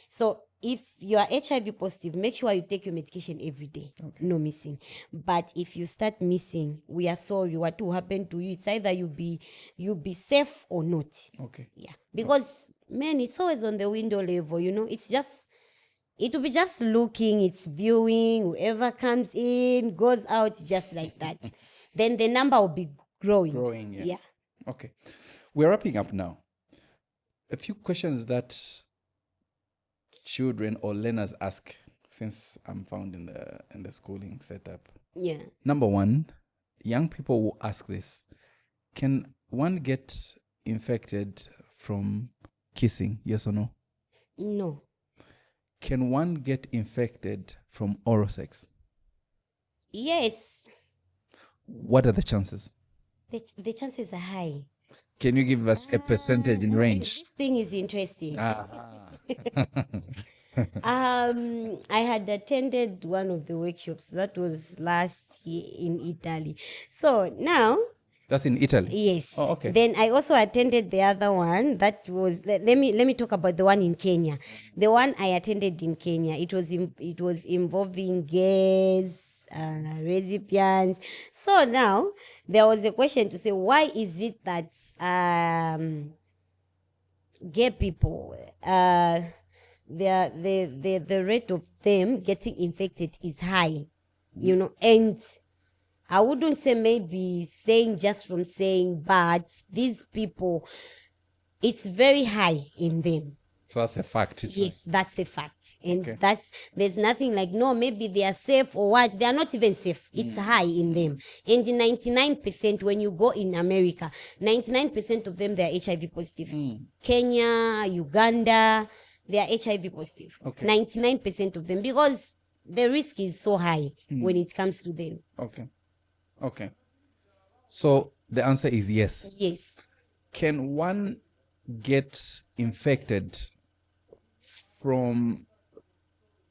So if you are HIV positive, make sure you take your medication every day. No missing. But if you start missing, we are sorry. What will happen to you? It's either you be safe or not. Okay. Yeah, because man, it's always on the window level. It's just. It will be just looking, it's viewing, whoever comes in, goes out, just like that. Then the number will be growing. Yeah. Okay. We're wrapping up now. A few questions that children or learners ask, since I'm found in the schooling setup. Yeah. Number one, young people will ask this: can one get infected from kissing? Yes or no? No. Can one get infected from oral sex? Yes. What are the chances? The chances are high. Can you give us a percentage in range? This thing is interesting. I had attended one of the workshops that was last year in Italy. So now. That's in Italy? Yes. Oh, okay. Then I also attended the other one that was, let me talk about the one in Kenya. The one I attended in Kenya, it was involving gays, recipients. So now there was a question to say, why is it that gay people, the rate of them getting infected is high, and I wouldn't say maybe saying just from saying, but these people, it's very high in them. So that's a fact. Yes, that's a fact. And Okay. there's nothing like, no, maybe they are safe or what. They are not even safe. It's high in them. And 99%, when you go in America, 99% of them, they are HIV positive. Kenya, Uganda, they are HIV positive. Okay. 99% of them, because the risk is so high when it comes to them. Okay. So the answer is yes. Yes. Can one get infected from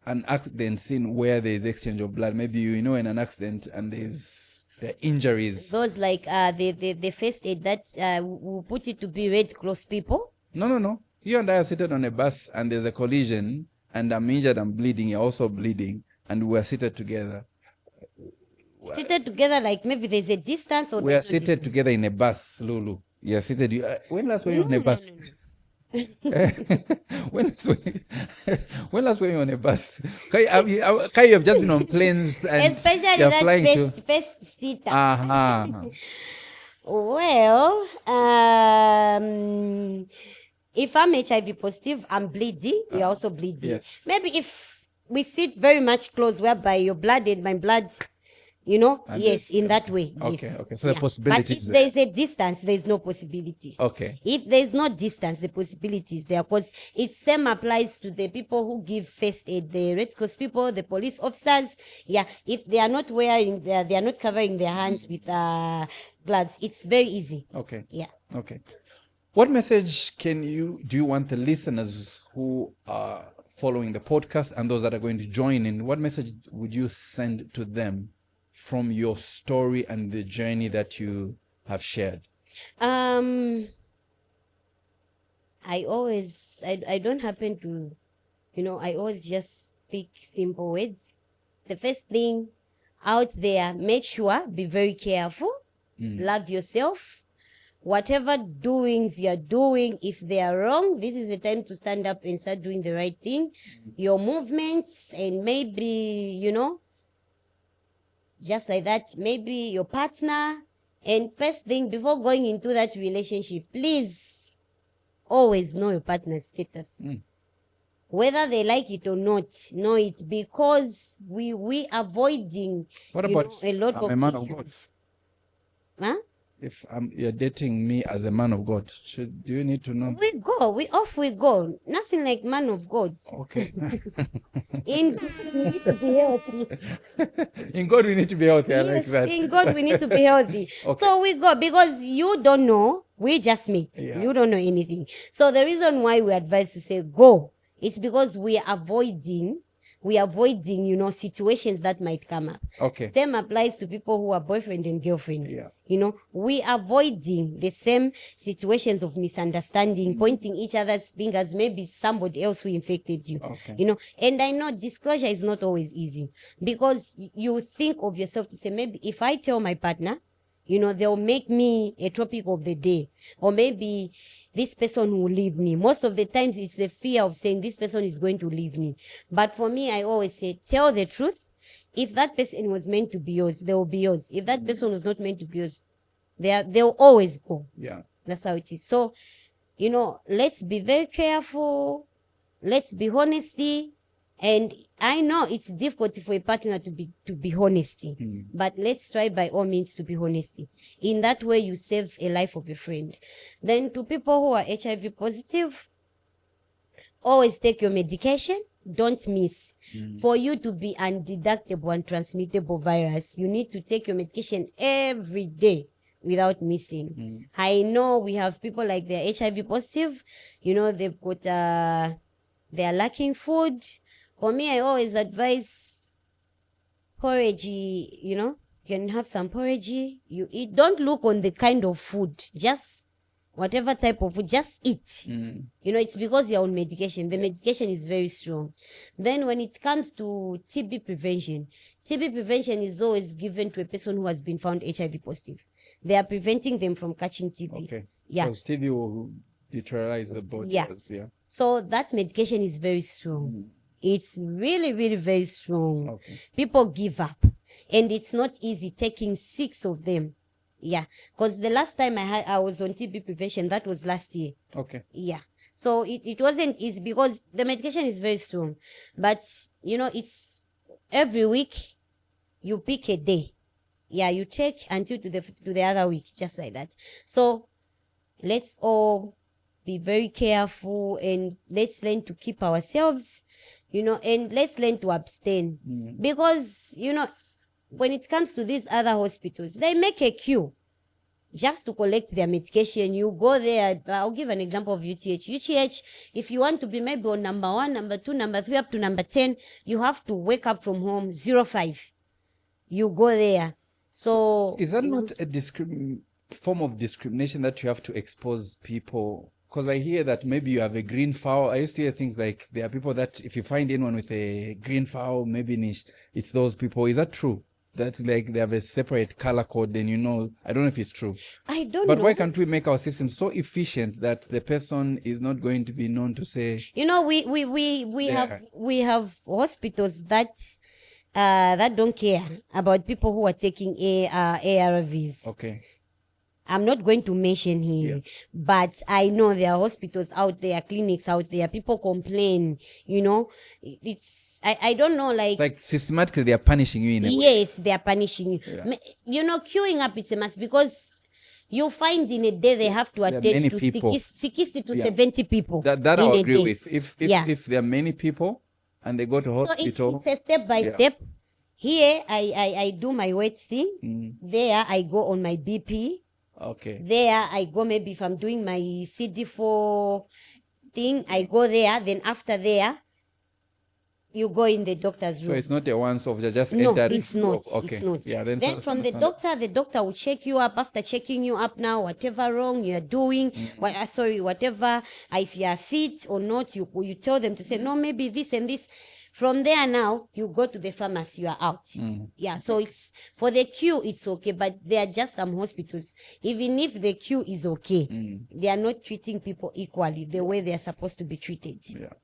an accident scene where there is exchange of blood? Maybe in an accident and there are injuries. Those like the first aid that we put it to be Red Cross people. No. You and I are seated on a bus and there's a collision and I'm injured, I'm bleeding, you're also bleeding, and we're seated together. Seated together, like maybe there's a distance, or We are seated together in a bus, Lulu. You're seated. When last were you on a bus? When last were you on a bus? Kai, you have just been on planes and especially you're that flying first seater. Uh-huh. Well, if I'm HIV positive, I'm bleeding. You're also bleeding. Yes. Maybe if we sit very much close, whereby your blood and my blood, And yes, in that way. Okay, yes. okay. So the possibility But if is there. there's a distance, there's no possibility. Okay. If there's no distance, the possibility is there, because it same applies to the people who give first aid, the Red Cross people, the police officers. Yeah, if they are not wearing, they are not covering their hands with gloves, it's very easy. Okay. Yeah. Okay. What message do you want the listeners who are following the podcast and those that are going to join in, what message would you send to them from your story and the journey that you have shared? I don't happen to, I always just speak simple words. The first thing out there, make sure, be very careful, love yourself. Whatever doings you're doing, if they are wrong, this is the time to stand up and start doing the right thing. Your movements, and maybe, just like that, maybe your partner. And first thing, before going into that relationship, please always know your partner's status. Whether they like it or not, know it, because we avoiding What about a lot I'm of a man issues. of God? Huh? If you're dating me as a man of God, do you need to know? We go. Nothing like man of God. Okay. In God, we need to be healthy. In God, we need to be healthy. I like Yes, that. in God, we need to be healthy. Okay. So we go, because you don't know We just met. Yeah. You don't know anything. So the reason why we advise to say go, it's because we are avoiding, situations that might come up. Okay. Same applies to people who are boyfriend and girlfriend. Yeah. We are avoiding the same situations of misunderstanding, pointing each other's fingers, maybe somebody else who infected you. Okay. And I know disclosure is not always easy, because you think of yourself to say, maybe if I tell my partner, they'll make me a topic of the day, or maybe this person will leave me. Most of the times it's the fear of saying this person is going to leave me. But for me, I always say, tell the truth. If that person was meant to be yours, they will be yours. If that person was not meant to be yours, they'll always go. Yeah. That's how it is. So, let's be very careful. Let's be honesty. And I know it's difficult for a partner to be honesty, but let's try by all means to be honesty. In that way, you save a life of a friend. Then to people who are HIV positive, always take your medication. Don't miss. For you to be undetectable and transmittable virus, you need to take your medication every day without missing. I know we have people like they're HIV positive, they've got they're lacking food. For me, I always advise porridge. You can have some porridge. You eat. Don't look on the kind of food. Just whatever type of food, just eat. It's because you're on medication. The medication is very strong. Then when it comes to TB prevention is always given to a person who has been found HIV positive. They are preventing them from catching TB. Okay. Yeah. Because TB will deteriorize the body. Yeah. So that medication is very strong. It's really, really very strong. Okay. People give up. And it's not easy taking 6 of them. Yeah. Because the last time I was on TB prevention, that was last year. Okay. Yeah. So it wasn't easy because the medication is very strong. But, it's every week you pick a day. Yeah, you take until to the other week, just like that. So let's all be very careful, and let's learn to keep ourselves, and let's learn to abstain. Because, when it comes to these other hospitals, they make a queue just to collect their medication. You go there. I'll give an example of UTH. UTH, if you want to be maybe on number 1, number 2, number 3, up to number 10, you have to wake up from home 05. You go there. So is that not a form of discrimination that you have to expose people? Because I hear that maybe you have a green file. I used to hear things like there are people that if you find anyone with a green file, maybe niche, it's those people. Is that true? That like they have a separate color code, then I don't know if it's true. I don't know. But why can't we make our system so efficient that the person is not going to be known to say? We have hospitals that don't care about people who are taking ARVs. Okay. I'm not going to mention here, but I know there are hospitals out there, clinics out there. People complain, I don't know, like systematically they are punishing you in a way. Yes, they are punishing you. Yeah. Queuing up is a must, because you find in a day they have to attend to 60 to 70 people. That I agree with. If there are many people and they go to hospital. So it's a step by step. Here, I do my weight thing. There, I go on my BP. Okay. There, I go maybe if I'm doing my CD4 thing, I go there. Then after there, you go in the doctor's room. So it's not a once-off, just no, enter. It's not. Okay. It's not. Yeah, then from the doctor will check you up. After checking you up now, whatever wrong you're doing, whatever, if you are fit or not, you tell them to say, no, maybe this and this. From there now, you go to the pharmacy, you are out. Yeah, so it's for the queue, it's okay. But there are just some hospitals, even if the queue is okay, they are not treating people equally the way they are supposed to be treated.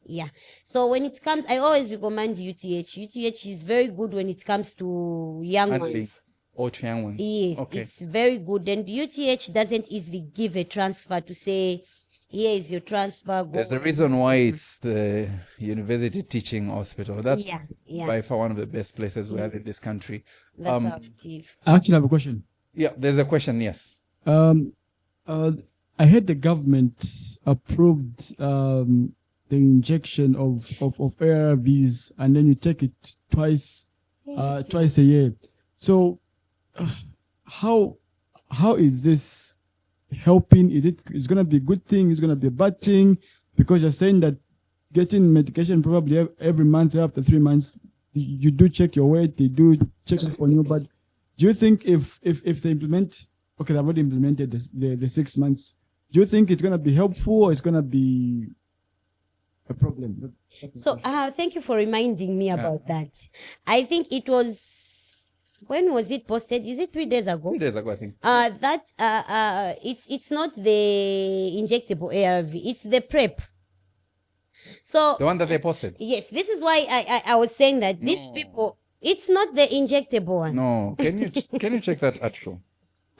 Yeah. So when it comes, I always recommend UTH. UTH is very good when it comes to young ones. Or to young ones. Yes, okay. It's very good. And UTH doesn't easily give a transfer to say, here is your transfer. There's a reason why it's the university teaching hospital. That's by far one of the best places we have in this country. That's how it is. I actually have a question. Yeah, there's a question, yes. I heard the government approved the injection of ARVs, and then you take it twice a year. So how is this helping? It's gonna be a good thing? It's gonna be a bad thing? Because you're saying that getting medication probably every month or after 3 months, you do check your weight, they do check up on you. But do you think if they implement, okay, they've already implemented the 6 months, do you think it's gonna be helpful or it's gonna be a problem? So thank you for reminding me about that. I think it was, when was it posted? Is it 3 days ago? 3 days ago, I think. It's not the injectable ARV, it's the PrEP. So The one that they posted. yes, this is why I was saying that these people, it's not the injectable one. No, can you check that article?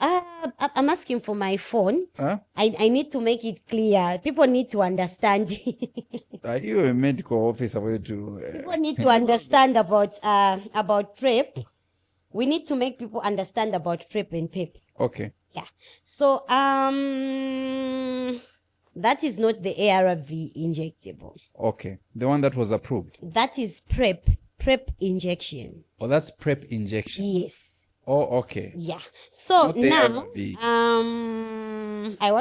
I'm asking for my phone. Huh? I need to make it clear. People need to understand. Are you a medical officer? Where to? People need to understand about PrEP. We need to make people understand about PrEP and PEP. Okay. Yeah. So that is not the ARV injectable. Okay. The one that was approved. That is PrEP injection. Oh, that's PrEP injection. Yes. Oh, okay. Yeah. So Not the now, ARV. I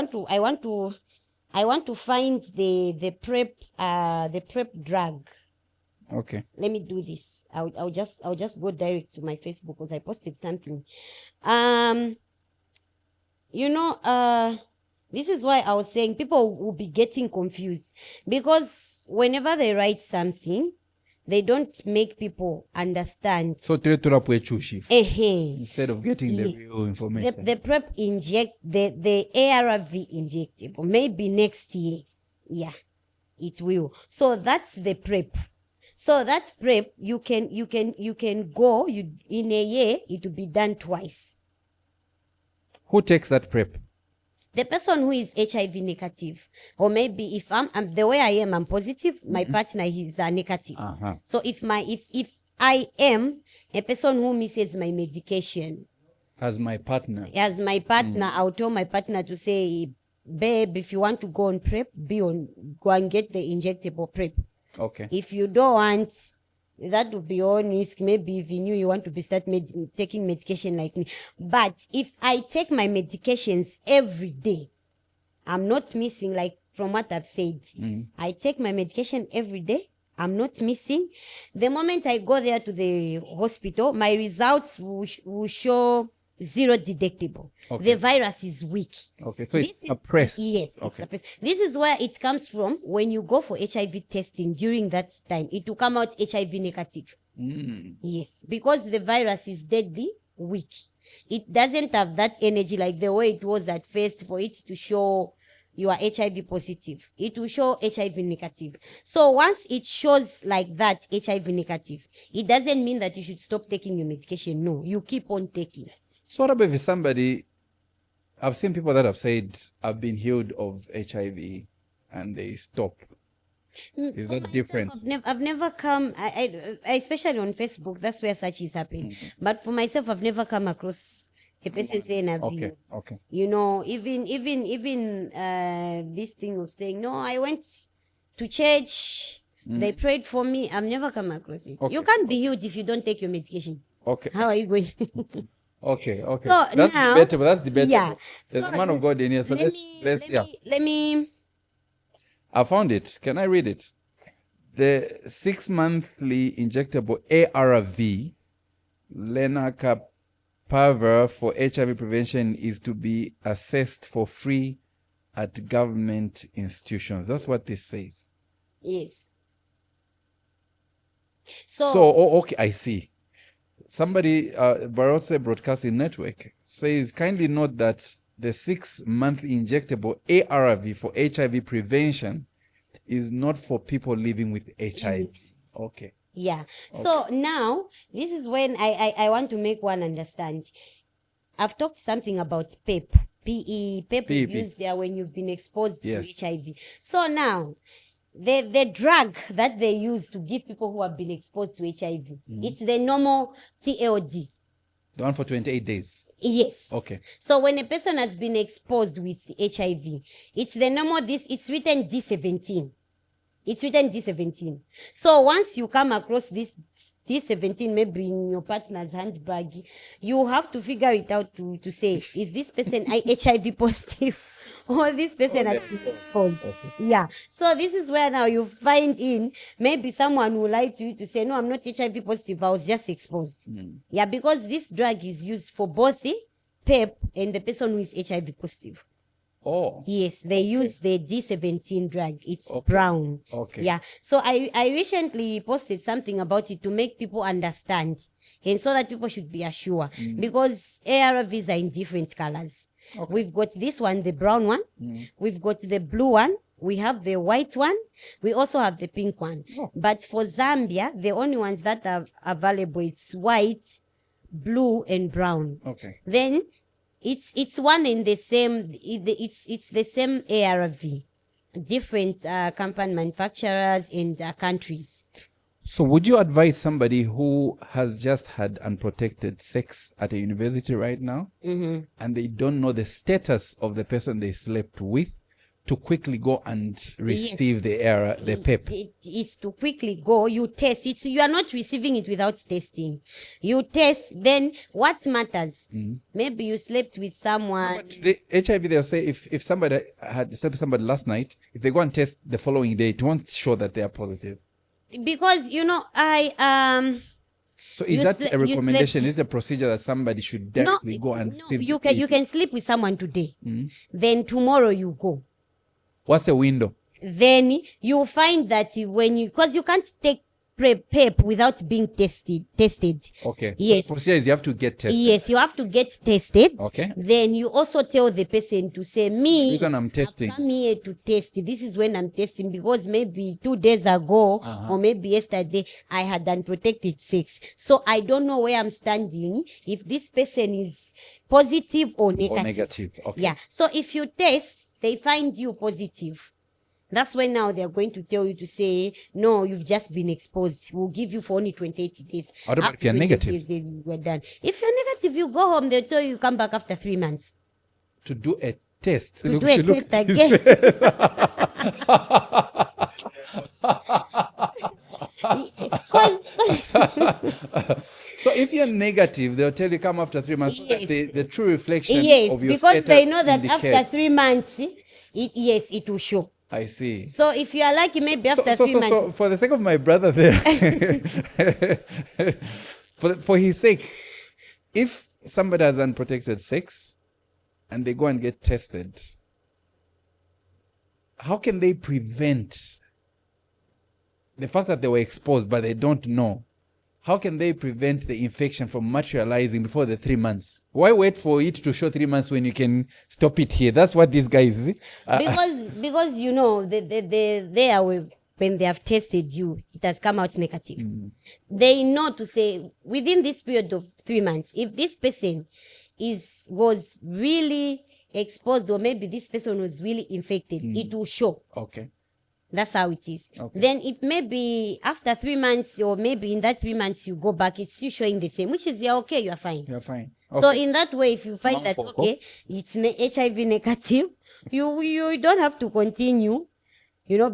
want to find the PrEP drug. Okay. Let me do this. I'll just go direct to my Facebook because I posted something. This is why I was saying people will be getting confused because whenever they write something, they don't make people understand. So chushi instead of getting the Yes. real information. The PrEP the ARV injectable, maybe next year. Yeah, it will. So that's the PrEP. So that PrEP, you can go, in a year, it will be done twice. Who takes that PrEP? The person who is HIV negative, or maybe if I'm the way I am, I'm positive, my partner is negative. Uh-huh. So if I am a person who misses my medication, As my partner. I'll tell my partner to say, babe, if you want to go on PrEP, go and get the injectable PrEP. Okay. If you don't want, that would be your risk. Maybe if you knew you want to be taking medication like me. But if I take my medications every day, I'm not missing, like from what I've said. I take my medication every day. I'm not missing. The moment I go there to the hospital, my results will show 0 detectable. Okay. The virus is weak. Okay, so it's suppressed. Yes, Okay. it's suppressed. This is where it comes from. When you go for HIV testing during that time, it will come out HIV negative. Yes, because the virus is deadly weak. It doesn't have that energy like the way it was at first for it to show you are HIV positive. It will show HIV negative. So once it shows like that, HIV negative, it doesn't mean that you should stop taking your medication. No, you keep on taking. So what about if somebody, I've seen people that have said, I've been healed of HIV and they stop. Is that different? I've never come, I especially on Facebook, that's where such is happening. But for myself, I've never come across a person saying I've been. Okay. You know, even this thing of saying, no, I went to church, they prayed for me. I've never come across it. Okay. You can't be healed if you don't take your medication. Okay. How are you going? Okay. So That's now- debatable. That's debatable. Yeah. There's So a man of God in here. So let me. I found it. Can I read it? The 6-monthly injectable ARV, lenacapavir, for HIV prevention is to be assessed for free at government institutions. That's what this says. Yes. Okay, I see. Somebody, Barotse Broadcasting Network, says, kindly note that the 6-monthly injectable ARV for HIV prevention is not for people living with HIV. Yes. Okay. Yeah. So now, this is when I want to make one understand. I've talked something about PEP. PEP is used there when you've been exposed to HIV. So now, the drug that they use to give people who have been exposed to HIV, it's the normal TLD. The one for 28 days. Yes. Okay. So when a person has been exposed with HIV, it's the normal, it's written D17. It's written D17. So once you come across this D17, maybe in your partner's handbag, you have to figure it out to say, is this person HIV positive? Or this person has been exposed. Yeah. So this is where now you find in maybe someone will lie to you to say, no, I'm not HIV positive, I was just exposed. Yeah, because this drug is used for both the PEP and the person who is HIV positive. Oh. Yes, they use the D17 drug. It's brown. Okay. Yeah. So I recently posted something about it to make people understand, and so that people should be assured, because ARVs are in different colors. Okay. We've got this one, the brown one. We've got the blue one. We have the white one. We also have the pink one. Oh. But for Zambia, the only ones that are available, it's white, blue, and brown. Okay. Then it's one in the same. It's the same ARV, different company manufacturers and countries. So would you advise somebody who has just had unprotected sex at a university right now, and they don't know the status of the person they slept with, to quickly go and receive the PEP? It is to quickly go. You test it. So you are not receiving it without testing. You test. Then what matters? Maybe you slept with someone. But the HIV, they'll say if somebody had slept with somebody last night, if they go and test the following day, it won't show that they are positive. Because So is that a recommendation? Is the procedure that somebody should directly go and see? You can sleep with someone today. Then tomorrow you go. What's the window? Then you find that because you can't take PEP without being tested. Okay. Yes. So the procedure is you have to get tested. Yes, you have to get tested. Okay. Then you also tell the person to say, me, The reason I'm testing. I've come here to test. This is when I'm testing, because maybe 2 days ago or maybe yesterday I had unprotected sex. So I don't know where I'm standing, if this person is positive or negative. Okay. Yeah. So if you test, they find you positive. That's when now they're going to tell you to say, no, you've just been exposed. We'll give you for only 28 days. What about if you're 28 negative? days, then we're done. If you're negative, you go home. They'll tell you come back after 3 months. To do a test. To do a test again. So if you're negative, they'll tell you come after 3 months. So that Yes. the true reflection Yes, of your because they status know that indicates. after 3 months, it will show. I see. So if you are lucky, maybe after 3 months. So for the sake of my brother there, for his sake, if somebody has unprotected sex and they go and get tested, how can they prevent the fact that they were exposed but they don't know? How can they prevent the infection from materializing before the 3 months? Why wait for it to show 3 months when you can stop it here? That's what these guys. Because they are when they have tested you, it has come out negative. They know to say within this period of 3 months, if this person was really exposed, or maybe this person was really infected, it will show. Okay. That's how it is. Okay. Then if maybe after 3 months, or maybe in that 3 months you go back, it's still showing the same, which is okay, you're fine. You're fine. So Okay. in that way, if you find that okay, it's HIV negative, you don't have to continue,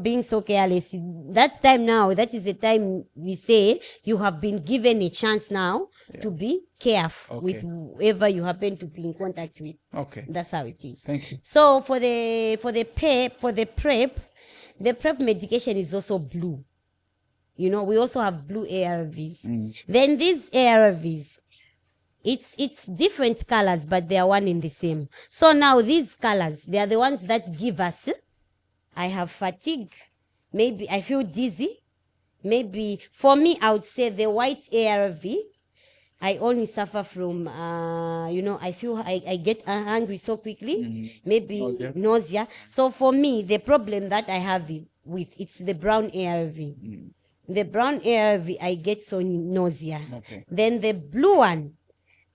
being so careless. That's time now. That is the time we say you have been given a chance now to be careful with whoever you happen to be in contact with. Okay. That's how it is. Thank you. So for the PrEP, the PrEP medication is also blue. We also have blue ARVs. Then these ARVs, it's different colors, but they are one in the same. So now these colors, they are the ones that give us, I have fatigue, maybe I feel dizzy, maybe for me, I would say the white ARV, I only suffer from, I feel I get hungry so quickly, maybe nausea. So for me, the problem that I have it's the brown ARV. The brown ARV, I get so nausea. Okay. Then the blue one,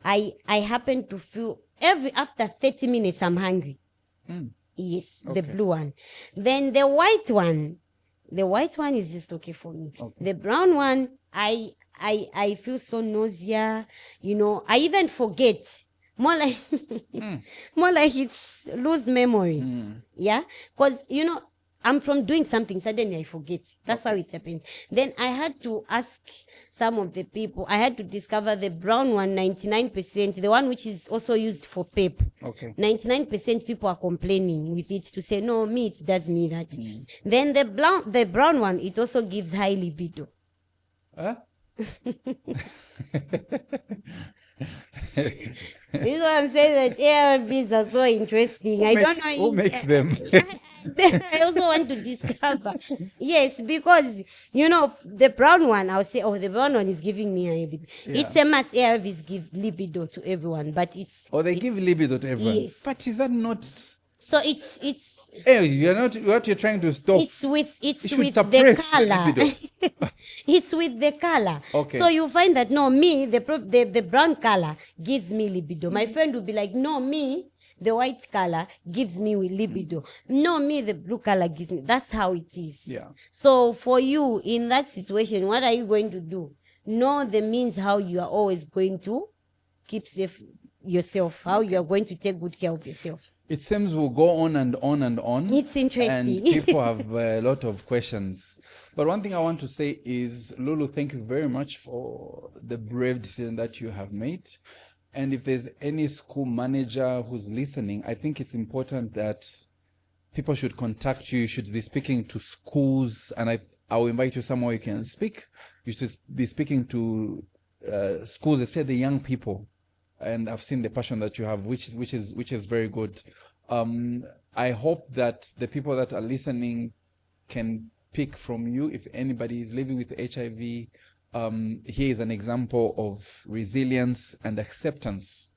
I happen to feel after 30 minutes, I'm hungry. Yes, the blue one. Then the white one is just okay for me. Okay. The brown one, I feel so nausea, I even forget. More like it's lose memory. Yeah. Because, I'm from doing something, suddenly I forget. That's how it happens. Then I had to ask some of the people. I had to discover the brown one, 99%, the one which is also used for PEP. Okay. 99% people are complaining with it to say, no, me, it does me that. Then the brown one, it also gives high libido. Huh? This is why I'm saying that ARVs are so interesting. I don't know. Who makes them? I also want to discover. Yes, because, the brown one, I'll say, the brown one is giving me a libido. Yeah. It's a mass. ARVs give libido to everyone, but it's... Or they give libido to everyone. Yes. But is that not... So it's Hey, you're not what you're trying to stop. it's with You should the suppress color. libido. It's with the color. Okay. So you find that no, me the brown color gives me libido. My friend will be like, no, me the white color gives me with libido. No, me the blue color gives me. That's how it is. Yeah. So for you in that situation, what are you going to do? Know the means how you are always going to keep safe yourself. How you are going to take good care of yourself. It seems we'll go on and on and on. It's interesting. And people have a lot of questions. But one thing I want to say is, Lulu, thank you very much for the brave decision that you have made. And if there's any school manager who's listening, I think it's important that people should contact you. You should be speaking to schools, and I'll invite you somewhere you can speak. You should be speaking to schools, especially the young people. And I've seen the passion that you have, which is very good. I hope that the people that are listening can pick from you. If anybody is living with HIV, here is an example of resilience and acceptance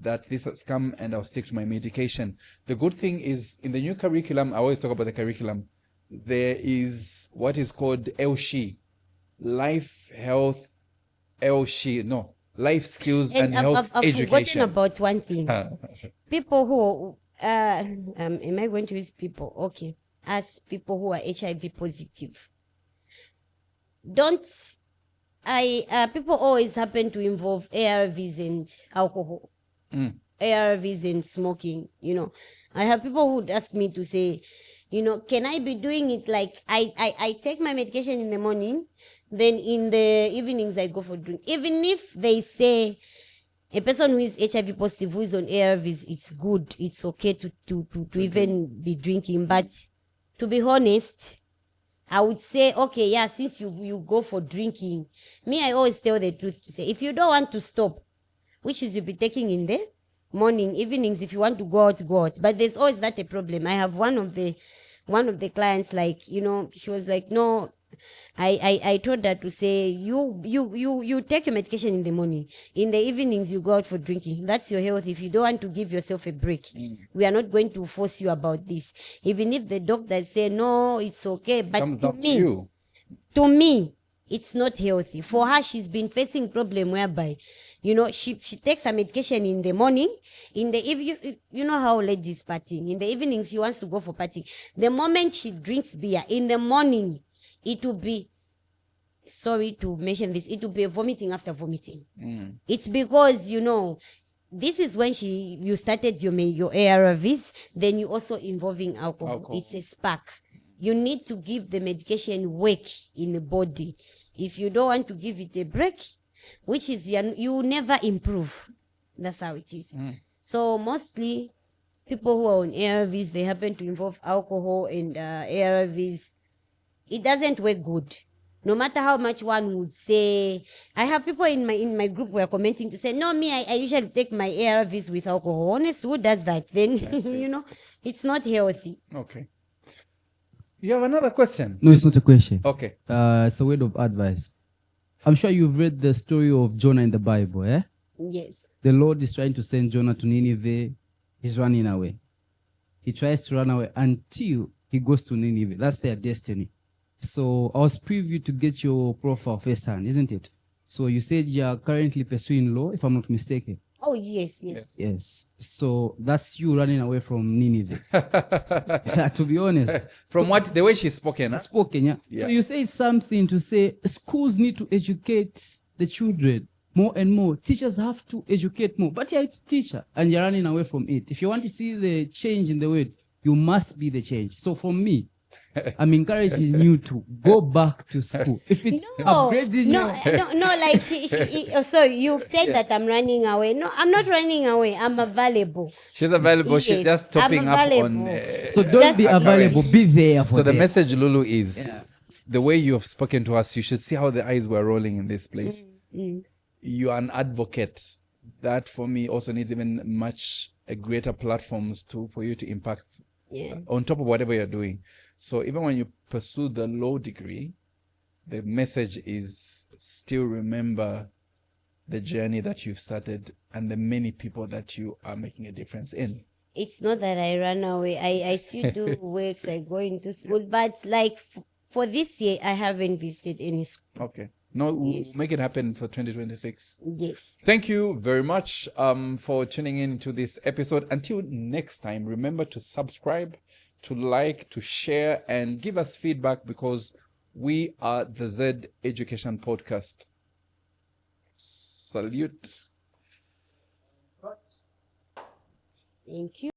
that this has come, and I'll stick to my medication. The good thing is, in the new curriculum, I always talk about the curriculum, there is what is called LSHE, life, health, life skills and health I've education. forgotten about one thing. People who am I going to use people? Okay, as people who are HIV positive. People always happen to involve ARVs and alcohol, ARVs and smoking. I have people who would ask me to say, can I be doing it like I take my medication in the morning, then in the evenings I go for drink. Even if they say a person who is HIV positive who is on ARVs, it's good, it's okay to even be drinking. But to be honest, I would say, okay, yeah, since you go for drinking, I always tell the truth to say, if you don't want to stop, which is you'll be taking in the morning, evenings, if you want to go out, go out. But there's always that a problem. I have one of the clients, like, she was like, no, I told her to say, you take your medication in the morning. In the evenings, you go out for drinking. That's your health. If you don't want to give yourself a break, we are not going to force you about this. Even if the doctor say, no, it's okay. But to me, it's not healthy. For her, she's been facing problem whereby, she takes her medication in the morning. In the evening, you know how ladies partying. In the evening, she wants to go for partying. The moment she drinks beer, in the morning, it will be, sorry to mention this, it will be vomiting after vomiting. It's because, this is when you started your ARVs, then you also involving alcohol. It's a spark. You need to give the medication work in the body. If you don't want to give it a break, which is you never improve. That's how it is. So mostly people who are on ARVs, they happen to involve alcohol and ARVs. It doesn't work good. No matter how much one would say. I have people in my group who are commenting to say, no, I usually take my ARVs with alcohol. Honestly, who does that? Then, it's not healthy. Okay. You have another question? No, it's not a question. Okay. It's a word of advice. I'm sure you've read the story of Jonah in the Bible, eh? Yes. The Lord is trying to send Jonah to Nineveh. He's running away. He tries to run away until he goes to Nineveh. That's their destiny. So I was previewed to get your profile firsthand, isn't it? So you said you're currently pursuing law, if I'm not mistaken. Oh, yes. Yes. So that's you running away from Nineveh. To be honest. From the way she's spoken. She's spoken, yeah. So you say something to say schools need to educate the children more and more. Teachers have to educate more. But you're a teacher and you're running away from it. If you want to see the change in the world, you must be the change. So for me, I'm encouraging you to go back to school. If it's upgrading no, like sorry, you've said that I'm running away. No, I'm not running away. I'm available. She's available. She's Yes, just topping I'm up available. on. So don't be Just- available, be there for So the them. message, Lulu, is the way you have spoken to us. You should see how the eyes were rolling in this place. You are an advocate. That for me also needs even much greater platforms for you to impact on top of whatever you're doing. So even when you pursue the law degree, the message is still remember the journey that you've started and the many people that you are making a difference in. It's not that I run away. I still do works. I go into schools, but like for this year, I haven't visited any school. Okay. No, we'll make it happen for 2026. Yes. Thank you very much for tuning in to this episode. Until next time, remember to subscribe, to like, to share, and give us feedback, because we are the Z Education Podcast. Salute. Thank you.